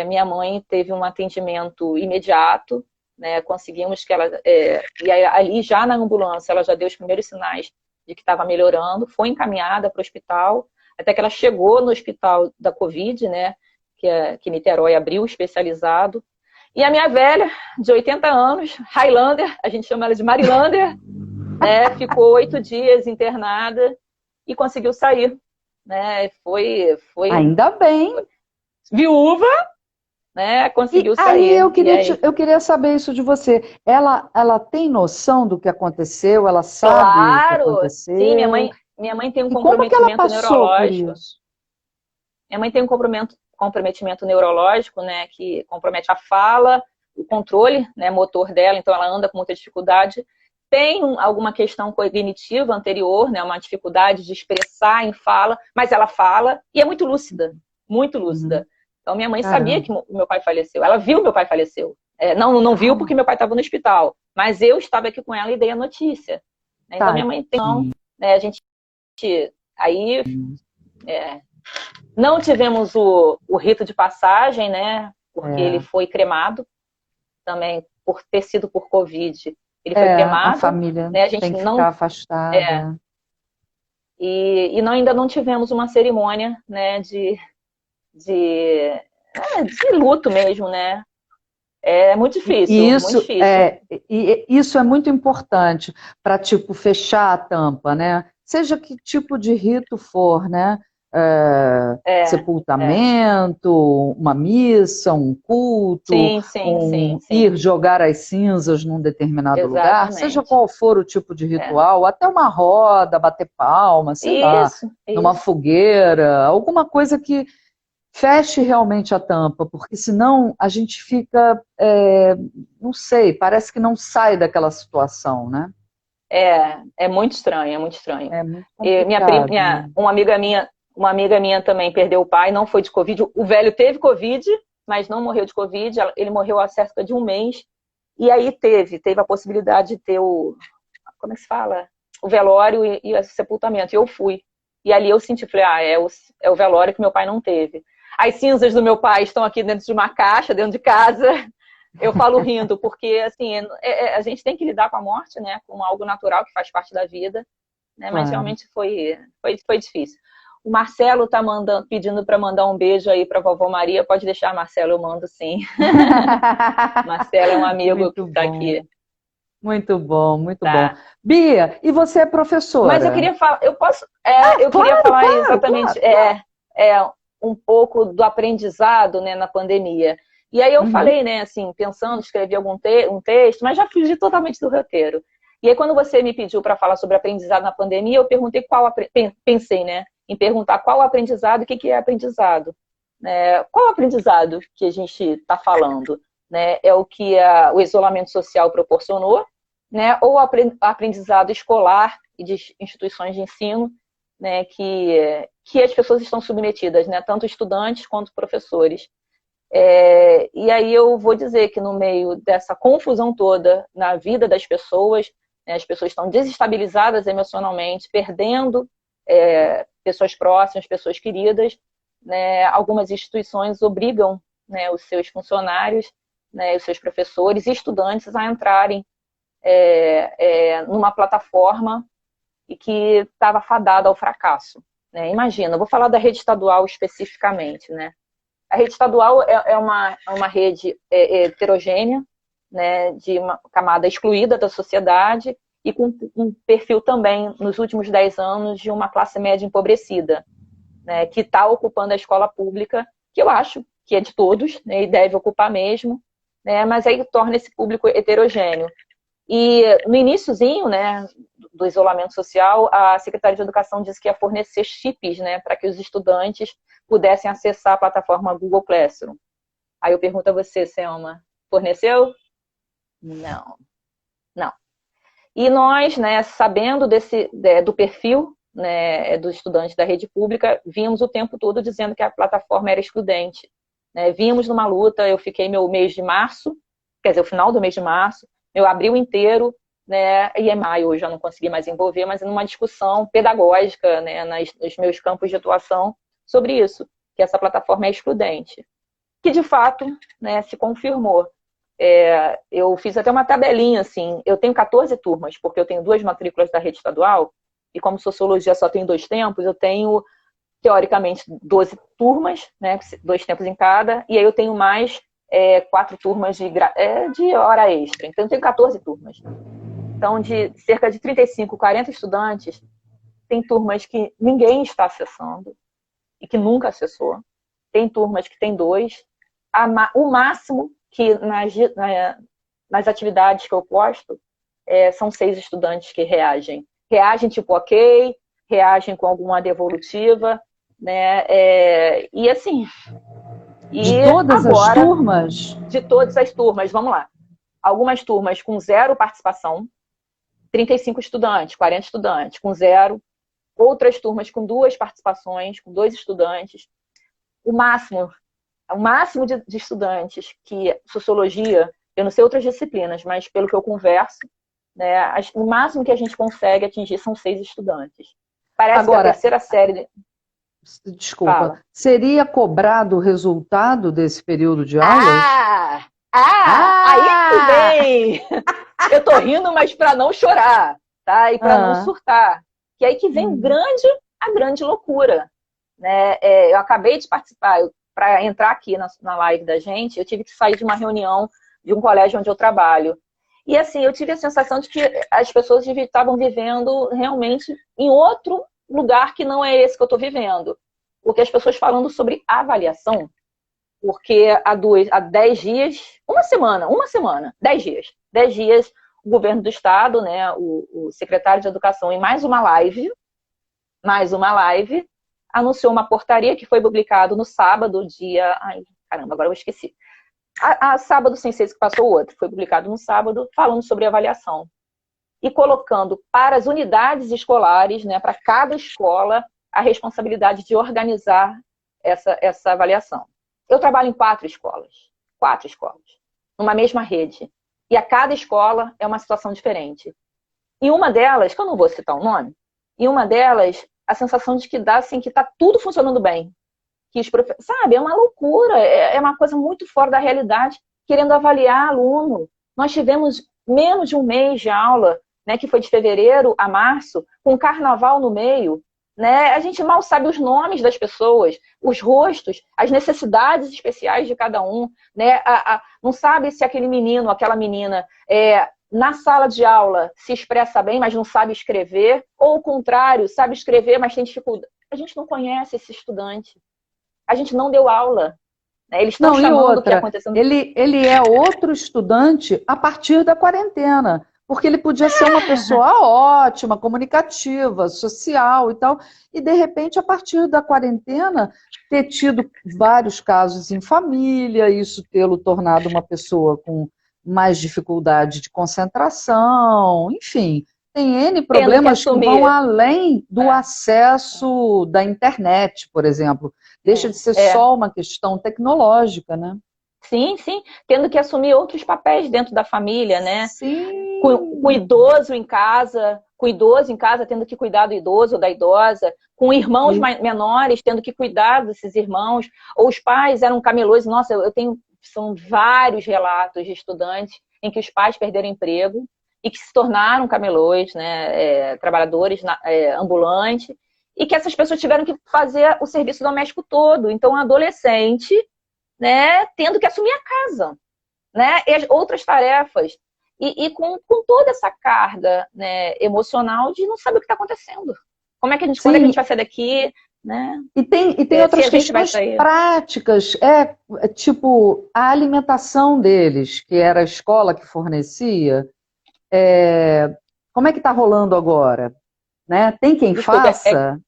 Minha mãe teve um atendimento imediato, né? Conseguimos que ela... e aí, ali já na ambulância, ela já deu os primeiros sinais de que estava melhorando, foi encaminhada para o hospital, até que ela chegou no hospital da Covid, né? Que Niterói abriu, especializado. E a minha velha, de 80 anos, Highlander, a gente chama ela de Marilander, né? Ficou 8 dias internada e conseguiu sair. Né? Foi ainda bem. Viúva, né? Conseguiu sair. Aí eu queria saber isso de você. Ela tem noção do que aconteceu? Ela sabe o que aconteceu? Sim, minha mãe tem um comprometimento neurológico. Minha mãe tem um comprometimento neurológico, né? Que compromete a fala, o controle, né, motor dela, então ela anda com muita dificuldade. Tem alguma questão cognitiva anterior, né, uma dificuldade de expressar em fala, mas ela fala e é muito lúcida, muito lúcida. Então minha mãe sabia que o meu pai faleceu, ela viu meu pai faleceu. Não viu porque meu pai estava no hospital, mas eu estava aqui com ela e dei a notícia. Então minha mãe tem, né, a gente aí não tivemos o rito de passagem, né, porque ele foi cremado também por ter sido por Covid. Ele foi cremado. A família, né? A gente tem que não ficar afastada. E ainda não tivemos uma cerimônia, né, de luto mesmo, né? É muito difícil. Isso, muito difícil. Isso é muito importante para, tipo, fechar a tampa, né? Seja que tipo de rito for, né? sepultamento, uma missa, um culto, sim. ir jogar as cinzas num determinado lugar, seja qual for o tipo de ritual, até uma roda, bater palma, sei lá, numa fogueira, alguma coisa que feche realmente a tampa, porque senão a gente fica, não sei, parece que não sai daquela situação, né? É muito estranho, é muito estranho. É muito E complicado. uma amiga minha também perdeu o pai, não foi de Covid. O velho teve Covid, mas não morreu de Covid. Ele morreu há cerca de um mês. E aí teve a possibilidade de ter como é que se fala? O velório e o sepultamento. E eu fui. E ali eu senti, falei, é o velório que meu pai não teve. As cinzas do meu pai estão aqui dentro de uma caixa, dentro de casa. Eu falo rindo, porque assim, a gente tem que lidar com a morte, né? Com algo natural que faz parte da vida, né? Mas realmente foi difícil. O Marcelo está pedindo para mandar um beijo aí para a vovó Maria. Pode deixar, Marcelo, eu mando sim. Marcelo é um amigo muito que está aqui. Muito bom, muito bom. Bia, e você é professora? Mas eu queria falar, queria falar exatamente um pouco do aprendizado, né, na pandemia. E aí eu falei, né, assim, pensando, escrevi um texto, mas já fugi totalmente do roteiro. E aí quando você me pediu para falar sobre aprendizado na pandemia, eu perguntei pensei, né, em perguntar qual o aprendizado, o que é aprendizado. Qual o aprendizado que a gente está falando? Né? É o que o isolamento social proporcionou, né? Ou o aprendizado escolar e de instituições de ensino, né, que as pessoas estão submetidas, né, tanto estudantes quanto professores. E aí eu vou dizer que no meio dessa confusão toda na vida das pessoas, né, as pessoas estão desestabilizadas emocionalmente, perdendo pessoas próximas, pessoas queridas, né, algumas instituições obrigam, né, os seus funcionários, né, os seus professores e estudantes a entrarem numa plataforma e que estava fadada ao fracasso. Né? Imagina, eu vou falar da rede estadual especificamente, né? A rede estadual é uma rede heterogênea, né, de uma camada excluída da sociedade e com um perfil também, nos últimos 10 anos, de uma classe média empobrecida, né, que está ocupando a escola pública, que eu acho que é de todos, né, e deve ocupar mesmo, né, mas aí torna esse público heterogêneo. E no iniciozinho, né, do isolamento social, a Secretaria de Educação disse que ia fornecer chips, né, para que os estudantes pudessem acessar a plataforma Google Classroom. Aí eu pergunto a você, Selma, forneceu? Não. E nós, né, sabendo do perfil, né, dos estudantes da rede pública, vimos o tempo todo dizendo que a plataforma era excludente. Né? Vimos numa luta, eu fiquei meu mês de março, quer dizer, o final do mês de março, meu abril inteiro, né, e em maio eu já não consegui mais envolver, mas numa discussão pedagógica, né, nos meus campos de atuação sobre isso, que essa plataforma é excludente. Que, de fato, né, se confirmou. Eu fiz até uma tabelinha, assim, eu tenho 14 turmas, porque eu tenho 2 matrículas da rede estadual, e como sociologia só tem 2 tempos, eu tenho, teoricamente, 12 turmas, né, 2 tempos em cada, e aí eu tenho mais 4 turmas de hora extra. Então, eu tenho 14 turmas. Então, de cerca de 35, 40 estudantes, tem turmas que ninguém está acessando e que nunca acessou. Tem turmas que tem 2. O máximo que nas atividades que eu posto são 6 estudantes que reagem. Reagem tipo ok, reagem com alguma devolutiva, né? E assim... De todas as turmas? De todas as turmas, vamos lá. Algumas turmas com 0 participação, 35 estudantes, 40 estudantes, com 0. Outras turmas com 2 participações, com 2 estudantes. O máximo de estudantes que sociologia, eu não sei outras disciplinas, mas pelo que eu converso, né, o máximo que a gente consegue atingir são 6 estudantes. Parece Agora, que a terceira série... Desculpa, Fala. Seria cobrado o resultado desse período de aulas? Aí tudo bem! Eu tô rindo, mas para não chorar, tá? E para não surtar. Que aí que vem a grande loucura. Né? Eu acabei de participar, para entrar aqui na live da gente, eu tive que sair de uma reunião de um colégio onde eu trabalho. E assim, eu tive a sensação de que as pessoas estavam vivendo realmente em outro lugar que não é esse que eu estou vivendo. porque as pessoas falando sobre avaliação, porque há 10 dias, uma semana, 10 dias, o governo do estado, né, o secretário de Educação, em mais uma live, anunciou uma portaria que foi publicado no sábado, dia... Ai, caramba, agora eu esqueci. Sábado sem ser que passou o outro, foi publicado no sábado, falando sobre avaliação. E colocando para as unidades escolares, né, para cada escola, a responsabilidade de organizar essa avaliação. Eu trabalho em 4 escolas, numa mesma rede. E a cada escola é uma situação diferente. E uma delas, que eu não vou citar o nome, e uma delas, a sensação de que dá assim, que está tudo funcionando bem. Que sabe, é uma loucura, é uma coisa muito fora da realidade, querendo avaliar aluno. Nós tivemos menos de um mês de aula, né, que foi de fevereiro a março, com carnaval no meio, né? A gente mal sabe os nomes das pessoas, os rostos, as necessidades especiais de cada um, né? Não sabe se aquele menino, aquela menina, na sala de aula se expressa bem, mas não sabe escrever, ou o contrário, sabe escrever, mas tem dificuldade. A gente não conhece esse estudante. A gente não deu aula. Né? Eles estão chamando o que aconteceu. Ele é outro estudante a partir da quarentena. Porque ele podia ser uma pessoa ótima, comunicativa, social e tal, e de repente, a partir da quarentena, ter tido vários casos em família, isso tê-lo tornado uma pessoa com mais dificuldade de concentração, enfim, tem N problemas que vão além do acesso da internet, por exemplo. Deixa de ser só uma questão tecnológica, né? Sim, sim, tendo que assumir outros papéis dentro da família, né? Sim. Com idoso em casa, tendo que cuidar do idoso ou da idosa, com irmãos menores, tendo que cuidar desses irmãos, ou os pais eram camelôs. Nossa, são vários relatos de estudantes em que os pais perderam emprego e que se tornaram camelôs, né? Trabalhadores ambulantes, e que essas pessoas tiveram que fazer o serviço doméstico todo. Então, um adolescente, né, tendo que assumir a casa, né, e as outras tarefas, e com toda essa carga, né, emocional de não saber o que está acontecendo. Como é que quando é que a gente vai sair daqui? Né? E tem outras questões práticas, tipo a alimentação deles, que era a escola que fornecia, como é que está rolando agora? Né? Tem quem faça?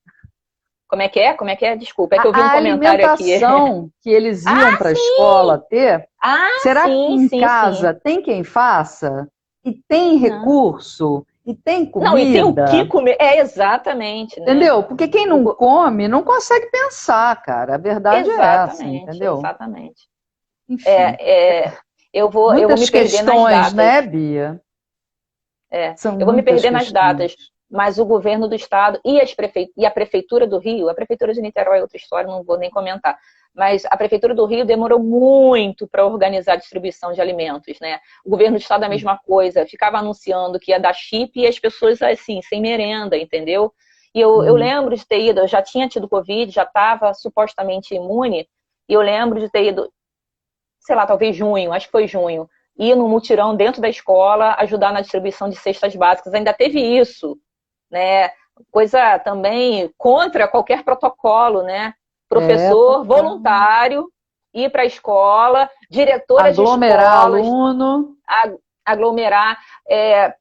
Como é que é? Como é que é? Desculpa, é que eu vi um comentário aqui. A alimentação que eles iam para a escola ter, será que em casa tem quem faça? E tem recurso? E tem comida? Não, e tem o que comer. Exatamente. Né? Entendeu? Porque quem não come não consegue pensar, cara. A verdade é essa, entendeu? Exatamente. Enfim. Eu vou me perder nas datas. Né, Bia? Eu vou me perder nas datas. Mas o governo do estado e a prefeitura do Rio, a prefeitura de Niterói é outra história, não vou nem comentar, mas a prefeitura do Rio demorou muito para organizar a distribuição de alimentos, né? O governo do estado é a mesma coisa, ficava anunciando que ia dar chip e as pessoas assim, sem merenda, entendeu? E eu lembro de ter ido, eu já tinha tido Covid, já estava supostamente imune, e eu lembro de ter ido, sei lá, talvez junho, acho que foi junho, ir no mutirão dentro da escola, ajudar na distribuição de cestas básicas, ainda teve isso. Né? Coisa também contra qualquer protocolo, né? Professor voluntário, ir para a escola, diretora de escolas... Aglomerar aluno... Aglomerar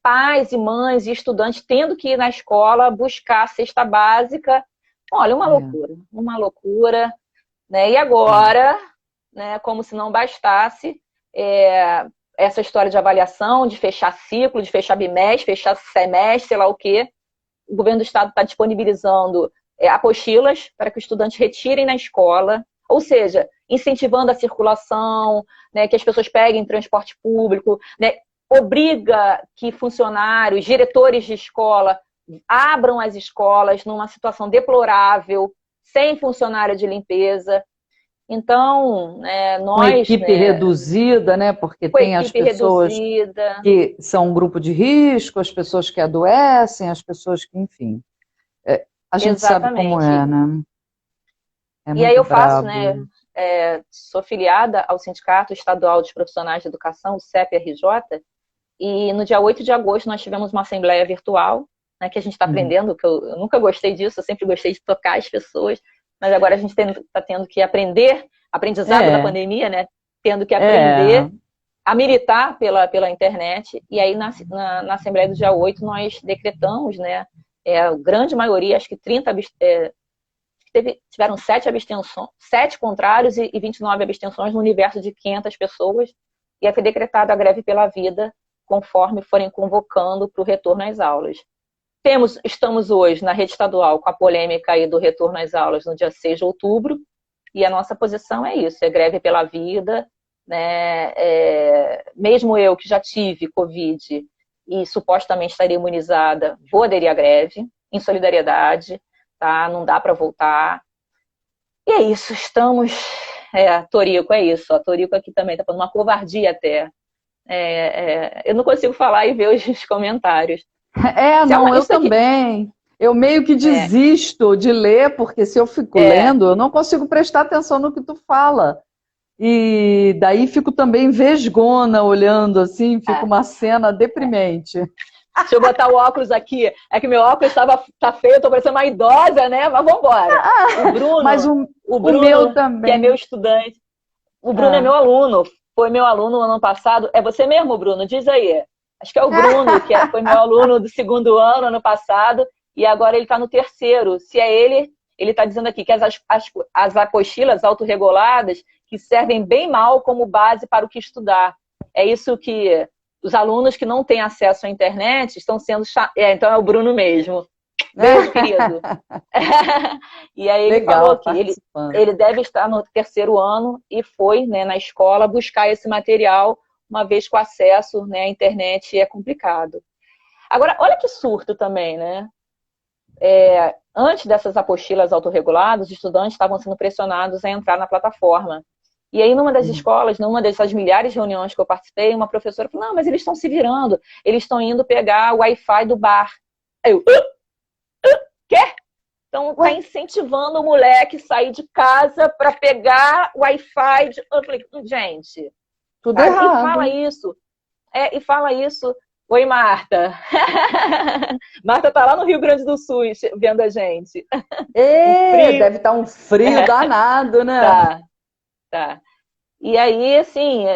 pais e mães e estudantes tendo que ir na escola buscar a cesta básica. Olha, uma loucura. Né? E agora, né, como se não bastasse, essa história de avaliação, de fechar ciclo, de fechar bimestre, fechar semestre, sei lá o quê. O governo do estado está disponibilizando apostilas para que os estudantes retirem na escola, ou seja, incentivando a circulação, né, que as pessoas peguem transporte público, né, obriga que funcionários, diretores de escola abram as escolas numa situação deplorável, sem funcionário de limpeza. Então, nós... Uma equipe reduzida, né? Porque tem as pessoas que são um grupo de risco, as pessoas que adoecem, as pessoas que, enfim... a gente sabe como é, né? E aí eu faço, né? Sou filiada ao Sindicato Estadual dos Profissionais de Educação, o CEP-RJ, e no dia 8 de agosto nós tivemos uma assembleia virtual, né, que a gente está aprendendo, que eu nunca gostei disso, eu sempre gostei de tocar as pessoas, mas agora a gente está tendo que aprendizado da pandemia, né? Tendo que aprender a militar pela internet. E aí, na Assembleia do dia 8, nós decretamos, né? A grande maioria, acho que 30 tiveram 7 abstenções, 7 contrários e 29 abstenções no universo de 500 pessoas. E aí foi decretada a greve pela vida, conforme forem convocando para o retorno às aulas. Estamos hoje na rede estadual com a polêmica aí do retorno às aulas no dia 6 de outubro, e a nossa posição é isso, é greve pela vida, né? Mesmo eu que já tive Covid e supostamente estaria imunizada, vou aderir à greve, em solidariedade, tá? Não dá para voltar. E é isso, Torico, é isso. A Torico aqui também tá falando uma covardia até. Eu não consigo falar e ver os comentários. Eu também. Eu meio que desisto de ler, porque se eu fico lendo, eu não consigo prestar atenção no que tu fala. E daí fico também vesgona olhando assim, fica uma cena deprimente. Deixa eu botar o óculos aqui. É que meu óculos tá feio, eu tô parecendo uma idosa, né? Mas vambora. O Bruno, mas o Bruno, meu também. Que é meu estudante. O Bruno é meu aluno. Foi meu aluno no ano passado. É você mesmo, Bruno? Diz aí. Acho que é o Bruno, que foi meu aluno do 2º ano passado, e agora ele está no 3º. Se é ele está dizendo aqui que as apostilas autorreguladas que servem bem mal como base para o que estudar. É isso que os alunos que não têm acesso à internet estão sendo então é o Bruno mesmo. Beijo, querido. E aí ele falou que ele deve estar no 3º ano e foi, né, na escola buscar esse material, uma vez que o acesso, né, à internet é complicado. Agora, olha que surto também, né? Antes dessas apostilas autorreguladas, os estudantes estavam sendo pressionados a entrar na plataforma. E aí, numa das escolas, numa dessas milhares de reuniões que eu participei, uma professora falou, não, mas eles estão se virando, eles estão indo pegar o Wi-Fi do bar. Aí eu, quê? Então, está incentivando o moleque a sair de casa para pegar o Wi-Fi. Eu falei, gente... Tudo errado. E fala isso. Oi, Marta. Marta tá lá no Rio Grande do Sul vendo a gente. Deve estar um frio danado, né? Tá. E aí, assim,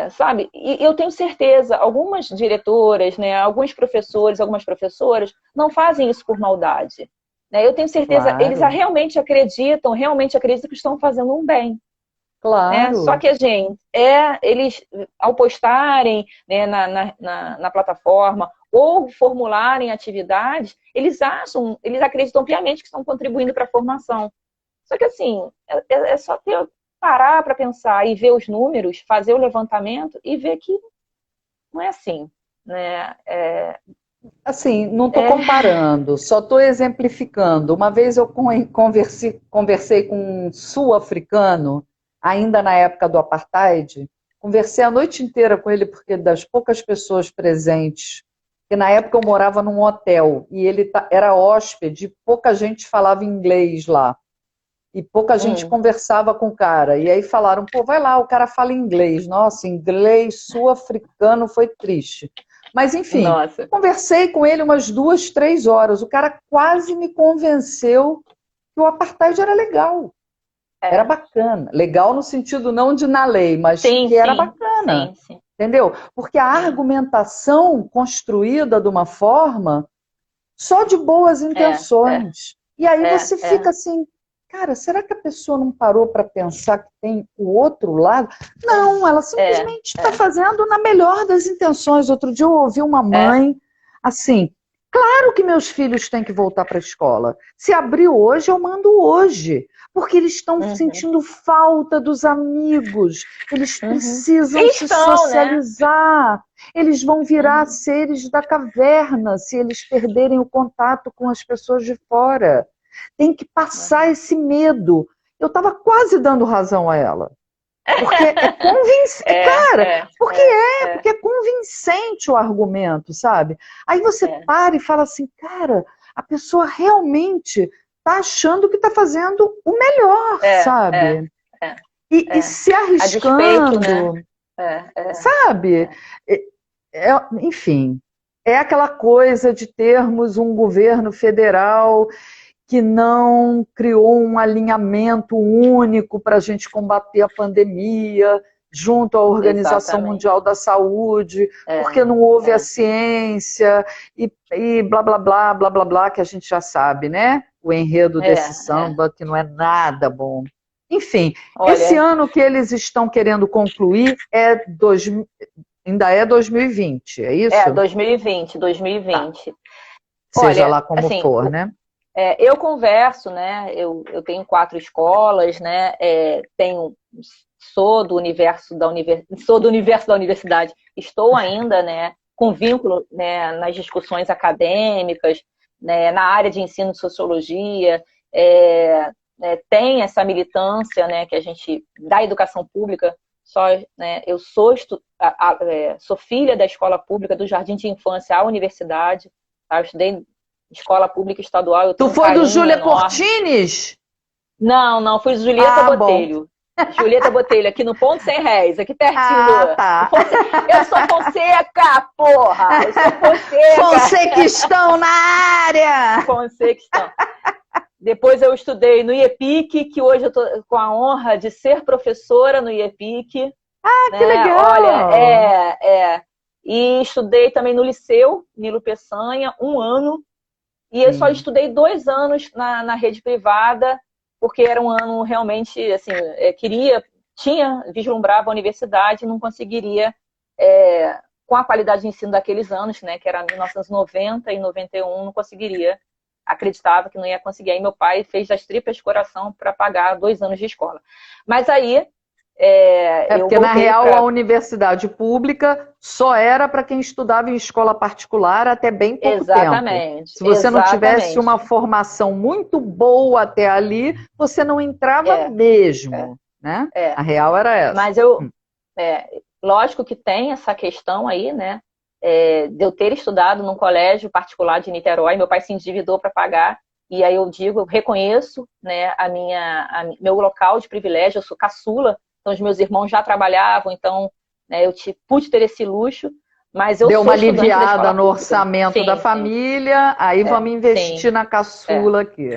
sabe? E eu tenho certeza, algumas diretoras, né, alguns professores, algumas professoras não fazem isso por maldade. Né? Eu tenho certeza, eles realmente acreditam que estão fazendo um bem. Claro. Só que eles, ao postarem, né, na plataforma ou formularem atividades, eles acreditam piamente que estão contribuindo para a formação. Só que assim, é só parar para pensar e ver os números, fazer o levantamento e ver que não é assim, né? Assim, não estou comparando, só estou exemplificando. Uma vez eu conversei com um sul-africano, ainda na época do apartheid, conversei a noite inteira com ele, porque das poucas pessoas presentes, que na época eu morava num hotel, e ele era hóspede, e pouca gente falava inglês lá, e pouca gente conversava com o cara, e aí falaram, pô, vai lá, o cara fala inglês. Nossa, inglês sul-africano foi triste. Mas enfim, conversei com ele umas 2, 3 horas, o cara quase me convenceu que o apartheid era legal. Era bacana. Legal no sentido não de na lei, mas que era bacana. Sim. Entendeu? Porque a argumentação construída de uma forma só de boas intenções. E aí você fica assim, cara, será que a pessoa não parou para pensar que tem o outro lado? Não, ela simplesmente está fazendo na melhor das intenções. Outro dia eu ouvi uma mãe assim, claro que meus filhos têm que voltar para a escola. Se abriu hoje, eu mando hoje. Porque eles estão sentindo falta dos amigos, eles precisam se socializar, né? Eles vão virar seres da caverna se eles perderem o contato com as pessoas de fora. Tem que passar esse medo. Eu estava quase dando razão a ela. Porque é convincente, porque é convincente o argumento, sabe? Aí você para e fala assim, cara, a pessoa realmente tá achando que tá fazendo o melhor, sabe? E se arriscando, despeito, né? Sabe? Enfim, é aquela coisa de termos um governo federal que não criou um alinhamento único para a gente combater a pandemia, junto à Organização Exatamente. Mundial da Saúde, porque não houve a ciência, e blá, blá, blá, blá, blá, blá, que a gente já sabe, né? O enredo desse samba, que não é nada bom. Enfim, Olha, esse ano que eles estão querendo concluir ainda é 2020, é isso? 2020. Tá. Seja lá como assim, for, né? Eu converso, né? Eu tenho 4 escolas, né? Sou do universo da universidade. Estou ainda, né? Com vínculo, né? Nas discussões acadêmicas, né? Na área de ensino de sociologia. Tem essa militância, né? Que a gente da educação pública. Né, eu sou filha da escola pública, do jardim de infância à universidade. Tá? Eu estudei escola pública estadual. Tu foi do Júlia Cortines? Não, fui Julieta Botelho. Julieta Botelho, aqui no Ponto Sem Réis, aqui pertinho tá. Eu sou Fonseca, porra! Eu sou Fonseca! Fonsequistão na área! Fonsequistão. Depois eu estudei no IEPIC, que hoje eu estou com a honra de ser professora no IEPIC. Ah, que legal! Olha, E estudei também no Liceu, Nilo Peçanha, 1 ano. E eu só estudei 2 anos na rede privada, porque era um ano realmente, assim, vislumbrava a universidade, não conseguiria, com a qualidade de ensino daqueles anos, né, que era 1990 e 91, não conseguiria. Acreditava que não ia conseguir. Aí meu pai fez das tripas de coração para pagar 2 anos de escola. Mas aí... porque na real a universidade pública só era para quem estudava em escola particular até bem pouco tempo. Se você não tivesse uma formação muito boa até ali, você não entrava mesmo. Né? A real era essa. Mas lógico que tem essa questão aí, né? De eu ter estudado num colégio particular de Niterói, meu pai se endividou para pagar, e aí eu reconheço, né, meu local de privilégio, eu sou caçula, então os meus irmãos já trabalhavam, então, né, eu pude ter esse luxo, mas eu deu sou uma aliviada no pública. orçamento da família, aí vamos investir na caçula aqui.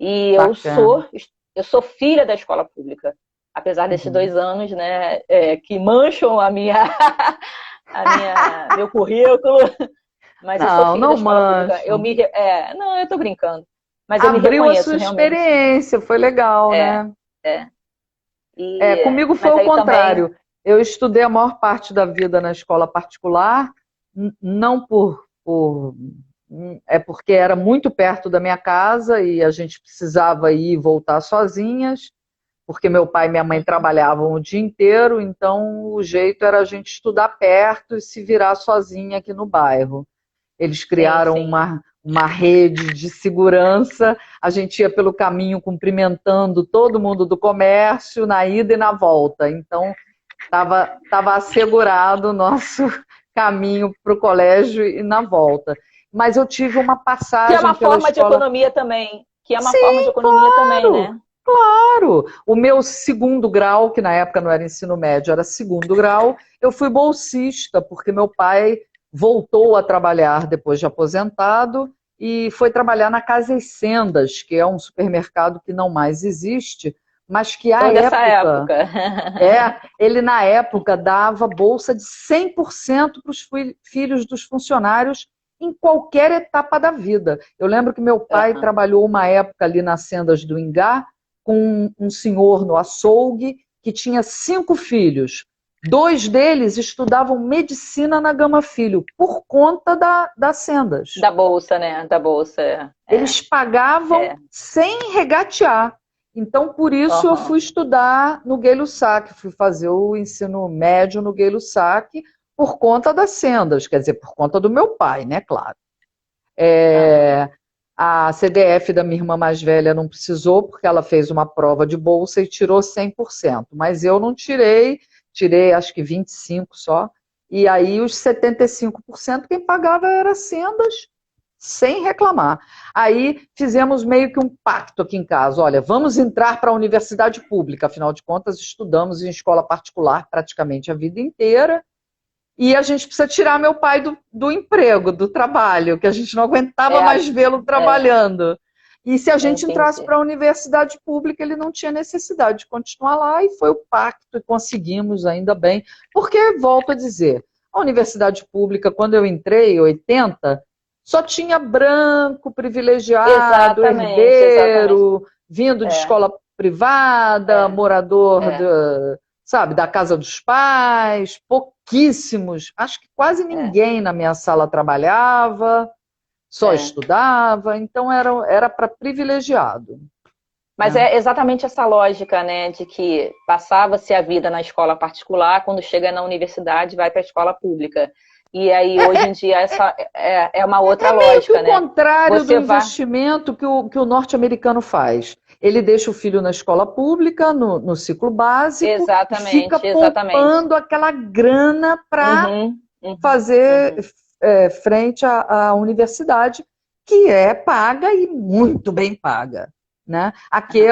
E eu sou filha da escola pública, apesar desses 2 anos, né, que mancham meu currículo, mas eu sou filha da escola pública. Eu tô brincando, mas eu me reconheço realmente. Abriu a sua experiência, foi legal, né? Comigo foi o contrário. Também... Eu estudei a maior parte da vida na escola particular, não porque era muito perto da minha casa e a gente precisava ir e voltar sozinhas, porque meu pai e minha mãe trabalhavam o dia inteiro, então o jeito era a gente estudar perto e se virar sozinha aqui no bairro. Eles criaram uma rede de segurança, a gente ia pelo caminho cumprimentando todo mundo do comércio, na ida e na volta. Então, estava assegurado o nosso caminho para o colégio e na volta. Mas eu tive uma passagem pela escola... Que é uma forma de economia também. Né? Claro! O meu 2º grau, que na época não era ensino médio, era 2º grau, eu fui bolsista, porque meu pai voltou a trabalhar depois de aposentado e foi trabalhar na Casas Sendas, que é um supermercado que não mais existe, mas que ele na época dava bolsa de 100% para os filhos dos funcionários em qualquer etapa da vida. Eu lembro que meu pai trabalhou uma época ali nas Sendas do Ingá com um senhor no açougue que tinha 5 filhos. 2 deles estudavam medicina na Gama Filho, por conta das Sendas. Da bolsa, né? Da bolsa. Eles pagavam sem regatear. Então, por isso eu fui estudar no Gay-Lussac, fui fazer o ensino médio no Gay-Lussac por conta das Sendas, quer dizer, por conta do meu pai, né, claro. A CDF da minha irmã mais velha não precisou, porque ela fez uma prova de bolsa e tirou 100%, mas eu não tirei acho que 25% só, e aí os 75% quem pagava era Sendas, sem reclamar. Aí fizemos meio que um pacto aqui em casa, olha, vamos entrar para a universidade pública, afinal de contas estudamos em escola particular praticamente a vida inteira, e a gente precisa tirar meu pai do emprego, do trabalho, que a gente não aguentava mais vê-lo trabalhando. E se a gente entrasse Entendi. para a universidade pública, ele não tinha necessidade de continuar lá, e foi o pacto, e conseguimos, ainda bem. Porque, volto a dizer, a universidade pública, quando eu entrei, em 80, só tinha branco, privilegiado, Exatamente, exatamente. herdeiro, vindo de É, escola privada, é, morador é, sabe, da casa dos pais, pouquíssimos, acho que quase é, ninguém na minha sala trabalhava, só é. estudava, então era para privilegiado, Mas né? é exatamente essa lógica, né, de que passava-se a vida na escola particular, quando chega na universidade vai para a escola pública. E aí, hoje em dia, essa é uma outra Meio que o lógica, né? contrário do Você vai. investimento que o norte-americano faz. Ele deixa o filho na escola pública, no ciclo básico, e fica Exatamente, exatamente. poupando aquela grana para Uhum, uhum, fazer uhum. frente à universidade, que é paga e muito bem paga, né? Aqui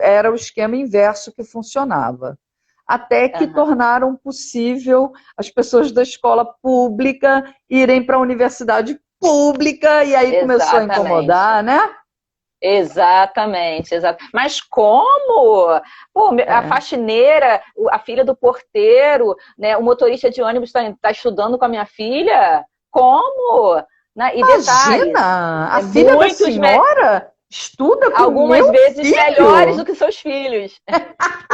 era o esquema inverso que funcionava. Até que Aham. tornaram possível as pessoas da escola pública irem para a universidade pública, e aí começou a Exatamente. incomodar, né? Exatamente, exato. Mas como? Pô, a É. faxineira, a filha do porteiro, né, o motorista de ônibus está estudando com a minha filha? Como? Né? E detalhe, Imagina, a é filha da muitos, senhora estuda com o algumas meu vezes melhores filho. do que seus filhos.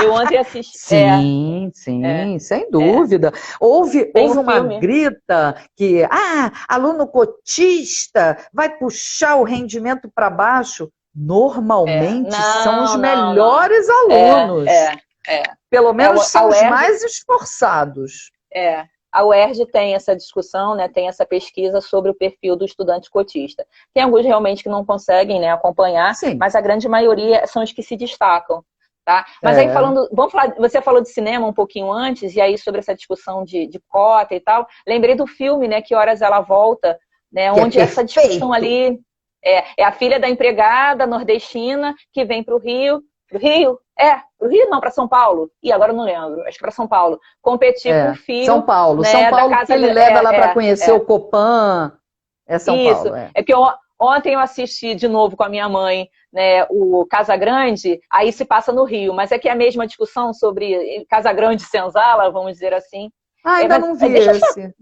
Eu ontem assisti. Sim, É, sim, sem é. dúvida. Houve, Tem um houve uma filme. grita que, aluno cotista vai puxar o rendimento para baixo. Normalmente são os Não, não, não. melhores É, alunos, é, é. pelo menos A são os UERJ. mais esforçados. A UERJ tem essa discussão, né, tem essa pesquisa sobre o perfil do estudante cotista. Tem alguns realmente que não conseguem, né, acompanhar, Sim, mas a grande maioria são os que se destacam. Tá? Mas aí é, falando, vamos falar, você falou de cinema um pouquinho antes, e aí sobre essa discussão de cota e tal, lembrei do filme, né, Que Horas Ela Volta, né, que é onde essa discussão perfeito. ali é a filha da empregada nordestina que vem para o Rio, pro Rio não, para São Paulo, e agora eu não lembro, acho que para São Paulo, competir com o São filho, Paulo, São né, da Paulo, porque casa, ele leva ela para conhecer o Copan, é São isso, Paulo, é. é que ontem eu assisti de novo com a minha mãe, né, o Casa Grande, aí se passa no Rio, mas é que é a mesma discussão sobre Casa Grande e Senzala, vamos dizer assim. Ainda Mas não vi deixa eu só. esse.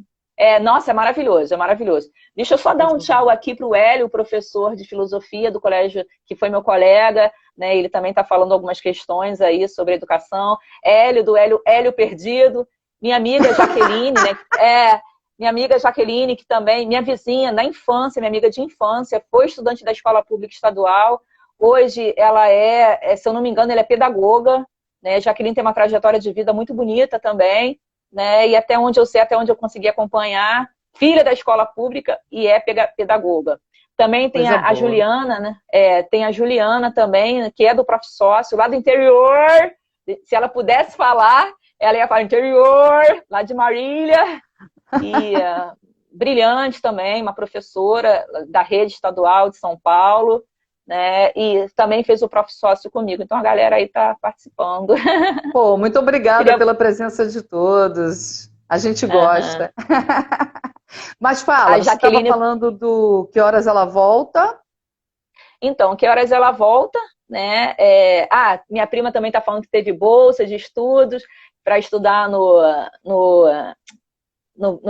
Nossa, é maravilhoso, é maravilhoso. Deixa eu só dar um tchau aqui para o Hélio, o professor de filosofia do colégio, que foi meu colega, né? Ele também está falando algumas questões aí sobre educação. Hélio, do Hélio Perdido, minha amiga Jaqueline, né? Minha amiga Jaqueline, que também, minha vizinha na infância, minha amiga de infância, foi estudante da escola pública estadual. Hoje ela se eu não me engano, ela é pedagoga, né? Jaqueline tem uma trajetória de vida muito bonita também, né? E até onde eu sei, até onde eu consegui acompanhar, filha da escola pública e é pedagoga. Também tem Coisa a boa. Juliana, né? Tem a Juliana também, que é do Prof. Sócio, lá do interior. Se ela pudesse falar, ela ia falar interior, lá de Marília. E brilhante também, uma professora da rede estadual de São Paulo, né? E também fez o Prof. Sócio comigo. Então a galera aí está participando. Pô, muito obrigada Queria... pela presença de todos. A gente Uhum. gosta. Mas fala, A você estava Jaqueline. falando do Que Horas Ela Volta? Então, que horas ela volta, né? Minha prima também está falando que teve bolsa de estudos para estudar no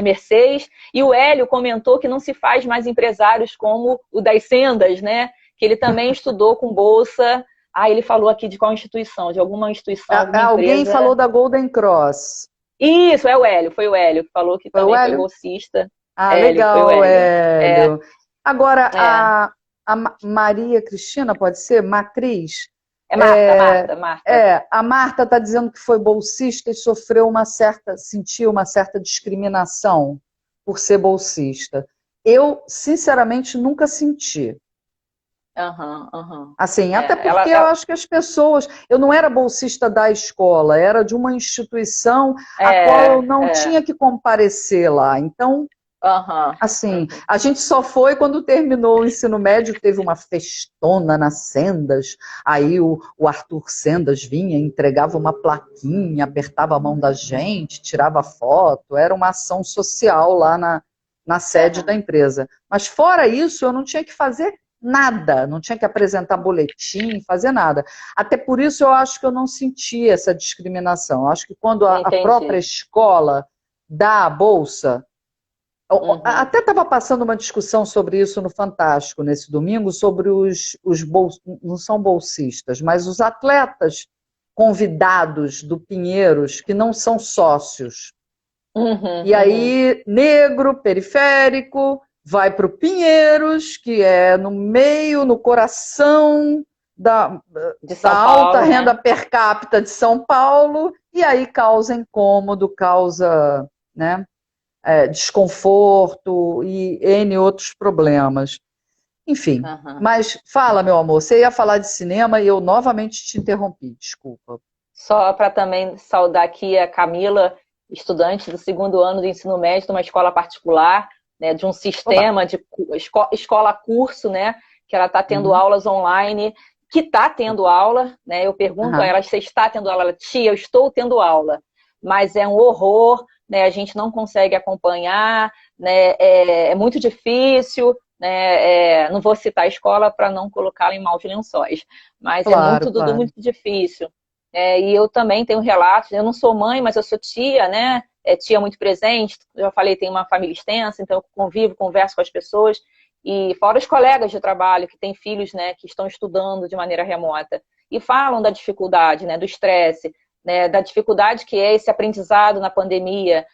Mercedes. E o Hélio comentou que não se faz mais empresários como o das Sendas, né? Que ele também estudou com bolsa. Ele falou aqui de qual instituição? De alguma instituição, alguma Alguém empresa. falou da Golden Cross. Isso, é o Hélio, foi o Hélio que falou que Foi o também foi Hélio? bolsista. Ah, Hélio, foi o legal, Hélio. É, Hélio. Agora, é. a Maria Cristina, pode ser? Macris? É Marta, Marta, Marta. A Marta está dizendo que foi bolsista e sentiu uma certa discriminação por ser bolsista. Eu, sinceramente, nunca senti. Aham, aham. Assim, até Ela, porque eu acho que as pessoas. Eu não era bolsista da escola, era de uma instituição a qual eu não tinha que comparecer lá. Então, aham, assim, uhum. a gente só foi quando terminou o ensino médio, teve uma festona nas Sendas, aí o Arthur Sendas vinha, entregava uma plaquinha, apertava a mão da gente, tirava foto, era uma ação social lá na sede da empresa. Mas fora isso, eu não tinha que fazer nada, não tinha que apresentar boletim, fazer nada. Até por isso eu acho que eu não senti essa discriminação. Eu acho que quando a própria escola dá a bolsa, até estava passando uma discussão sobre isso no Fantástico nesse domingo, sobre não são bolsistas, mas os atletas convidados do Pinheiros, que não são sócios. E aí, negro, periférico, vai para o Pinheiros, que é no meio, no coração da alta renda per capita de São Paulo, e aí causa incômodo, causa, né, desconforto e N outros problemas. Enfim, mas fala, meu amor, você ia falar de cinema e eu novamente te interrompi, desculpa. Só para também saudar aqui a Camila, estudante do 2º ano do ensino médio de uma escola particular, né, de um sistema de escola-curso, né, que ela está tendo aulas online, que está tendo aula, né, eu pergunto a ela, você está tendo aula? Ela, tia, eu estou tendo aula, mas é um horror, né, a gente não consegue acompanhar, né, é muito difícil, né, não vou citar a escola para não colocá-la em maus lençóis, mas claro, tudo muito difícil. E eu também tenho relatos, eu não sou mãe, mas eu sou tia, né? Tia muito presente, já falei, tenho uma família extensa, então eu convivo, converso com as pessoas, e fora os colegas de trabalho que têm filhos, né, que estão estudando de maneira remota, e falam da dificuldade, né, do estresse, né, da dificuldade que é esse aprendizado na pandemia,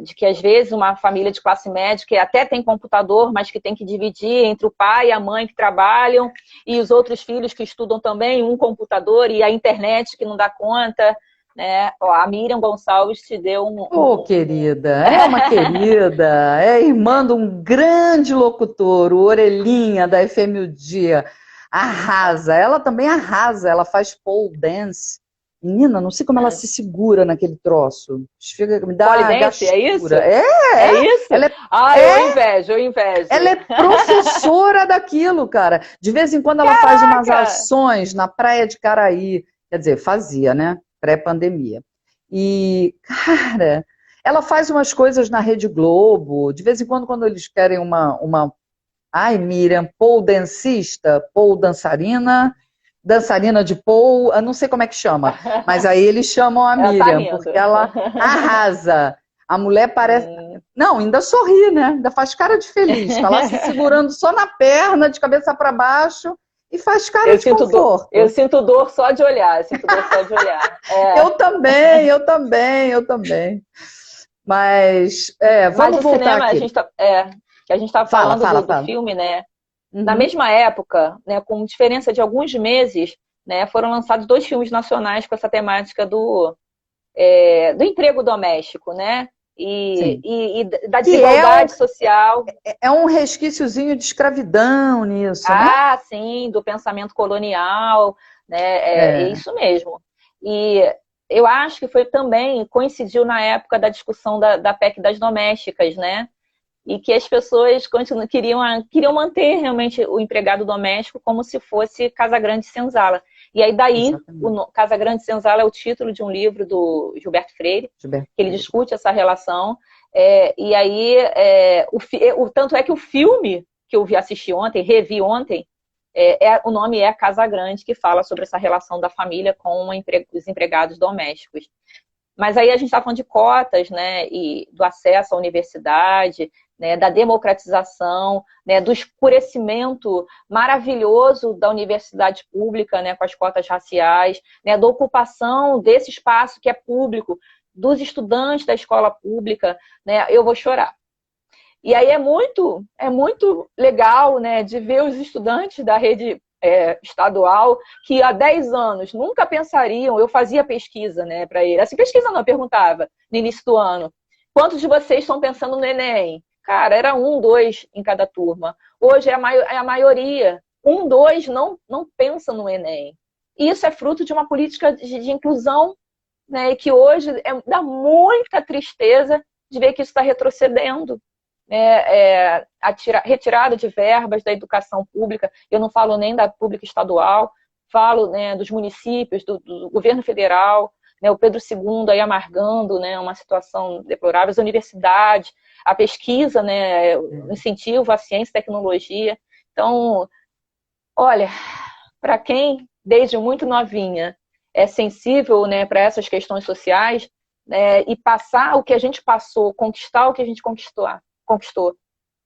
de que às vezes uma família de classe média que até tem computador, mas que tem que dividir entre o pai e a mãe que trabalham e os outros filhos que estudam também um computador e a internet que não dá conta, né? A Miriam Gonçalves te deu querida, é uma querida, é irmã de um grande locutor, o Orelhinha da FM O Dia, arrasa, ela também arrasa, ela faz pole dance. Menina, não sei como ela se segura naquele troço. Me dá gastura. É isso? É isso? Eu invejo. Ela é professora daquilo, cara. De vez em quando ela faz umas ações na praia de Caraí. Quer dizer, fazia, né? Pré-pandemia. E, cara, ela faz umas coisas na Rede Globo. De vez em quando eles querem uma... Ai, Miriam, pole dancista, pole dançarina de pole, eu não sei como é que chama, mas aí eles chamam a Miriam, porque ela arrasa. A mulher parece... Não, ainda sorri, né? Ainda faz cara de feliz, tá lá se segurando só na perna, de cabeça para baixo, e faz cara de conforto. Eu sinto dor só de olhar, Eu também. Mas, vamos voltar cinema, aqui. A gente estava falando do filme, né? Na mesma época, né, com diferença de alguns meses, né, foram lançados 2 filmes nacionais com essa temática do emprego doméstico, né? E da desigualdade social. É um resquíciozinho de escravidão nisso, né? Sim, do pensamento colonial, né? É isso mesmo. E eu acho que coincidiu na época da discussão da PEC das domésticas, né? E que as pessoas queriam manter realmente o empregado doméstico como se fosse Casagrande Senzala. E aí daí, o Casagrande Senzala é o título de um livro do Gilberto Freire, que ele discute essa relação. E aí, tanto é que o filme que eu assisti ontem, revi ontem, o nome é Casagrande, que fala sobre essa relação da família com os empregados domésticos. Mas aí a gente está falando de cotas, né, e do acesso à universidade, né, da democratização, né, do escurecimento maravilhoso da universidade pública, né, com as cotas raciais, né, da ocupação desse espaço que é público, dos estudantes da escola pública, né, eu vou chorar. E aí é muito legal, né, de ver os estudantes da rede estadual, que há 10 anos nunca pensariam, eu fazia pesquisa, né, para ele. Assim, pesquisa não, eu perguntava no início do ano, quantos de vocês estão pensando no Enem? Cara, era 1, 2 em cada turma. Hoje é a maioria. 1, 2 não pensa no Enem. E isso é fruto de uma política de inclusão, né, e que hoje dá muita tristeza de ver que isso está retrocedendo. A retirada de verbas da educação pública, eu não falo nem da pública estadual, falo, né, dos municípios, do governo federal, né, o Pedro II aí amargando, né, uma situação deplorável, as universidades, a pesquisa, né, o incentivo à ciência e tecnologia. Então, olha, para quem desde muito novinha é sensível, né, para essas questões sociais, né, e passar o que a gente passou, conquistar o que a gente conquistou,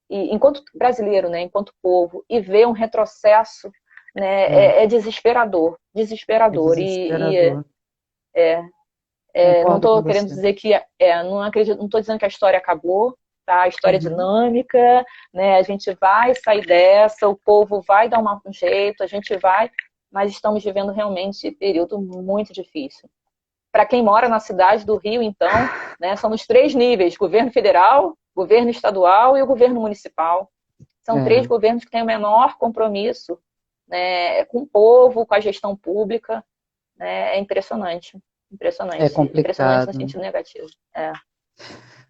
e enquanto brasileiro, né, enquanto povo, e ver um retrocesso, né, é desesperador, desesperador. É desesperador. Não Concordo com estou querendo você. dizer que não acredito, não estou dizendo que a história acabou, tá? A história é dinâmica, né? A gente vai sair dessa, o povo vai dar um jeito, a gente vai, mas estamos vivendo realmente um período muito difícil. Para quem mora na cidade do Rio, então, né, são os 3 níveis: governo federal, governo estadual e o governo municipal. São 3 governos que têm o menor compromisso, né, com o povo, com a gestão pública, né? É impressionante. Impressionante. É complicado. Impressionante no sentido negativo.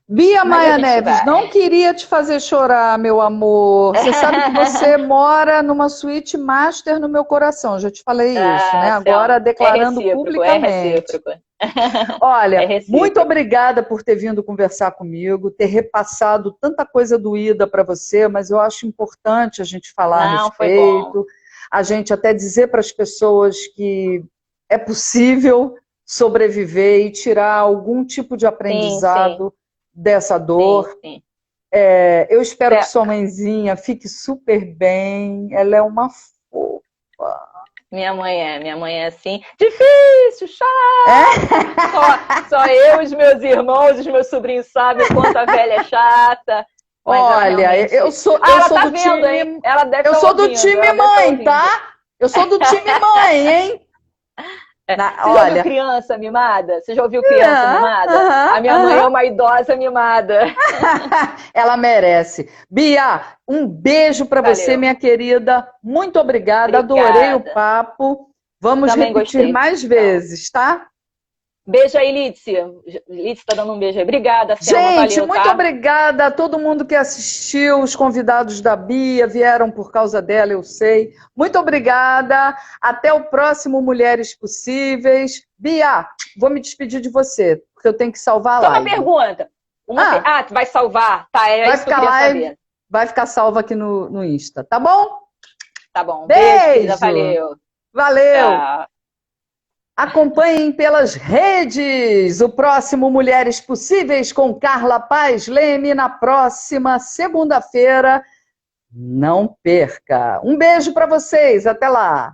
Bia Mas Maia a gente Neves, vai. não queria te fazer chorar, meu amor. Você sabe que você mora numa suíte master no meu coração. Já te falei isso, né? Agora declarando publicamente. É recíproco. Olha, É recíproco. muito obrigada por ter vindo conversar comigo, ter repassado tanta coisa doída para você, mas eu acho importante a gente falar a Não, foi bom. respeito, a gente até dizer para as pessoas que é possível sobreviver e tirar algum tipo de aprendizado dessa dor. Sim. Eu espero que sua mãezinha fique super bem, ela é uma fofa. Minha mãe é assim, difícil, chato. Só eu, os meus irmãos, os meus sobrinhos sabem o quanto a velha é chata. Mas olha, realmente... eu sou tá do vendo, time, hein? Ela deve eu tá sou do ouvindo, time mãe, tá? Eu sou do time mãe, hein? Você já ouviu criança mimada? Você já ouviu criança mimada? A minha mãe é uma idosa mimada. Ela merece. Bia, um beijo para você, minha querida. Muito obrigada. Adorei o papo. Vamos também repetir mais vezes, tá? Beijo aí, Lícia. Lícia tá dando um beijo aí. Obrigada, Selma. Gente, valeu, muito tá? obrigada a todo mundo que assistiu. Os convidados da Bia vieram por causa dela, eu sei. Muito obrigada. Até o próximo Mulheres Possíveis. Bia, vou me despedir de você, porque eu tenho que salvar a Só live. uma pergunta. Tu vai salvar? Tá, vai isso que eu queria saber. Vai ficar salva aqui no Insta, tá bom? Tá bom. Beijo, querida, valeu. Valeu. Tchau. Acompanhem pelas redes o próximo Mulheres Possíveis com Carla Paz Leme na próxima segunda-feira. Não perca. Um beijo para vocês. Até lá.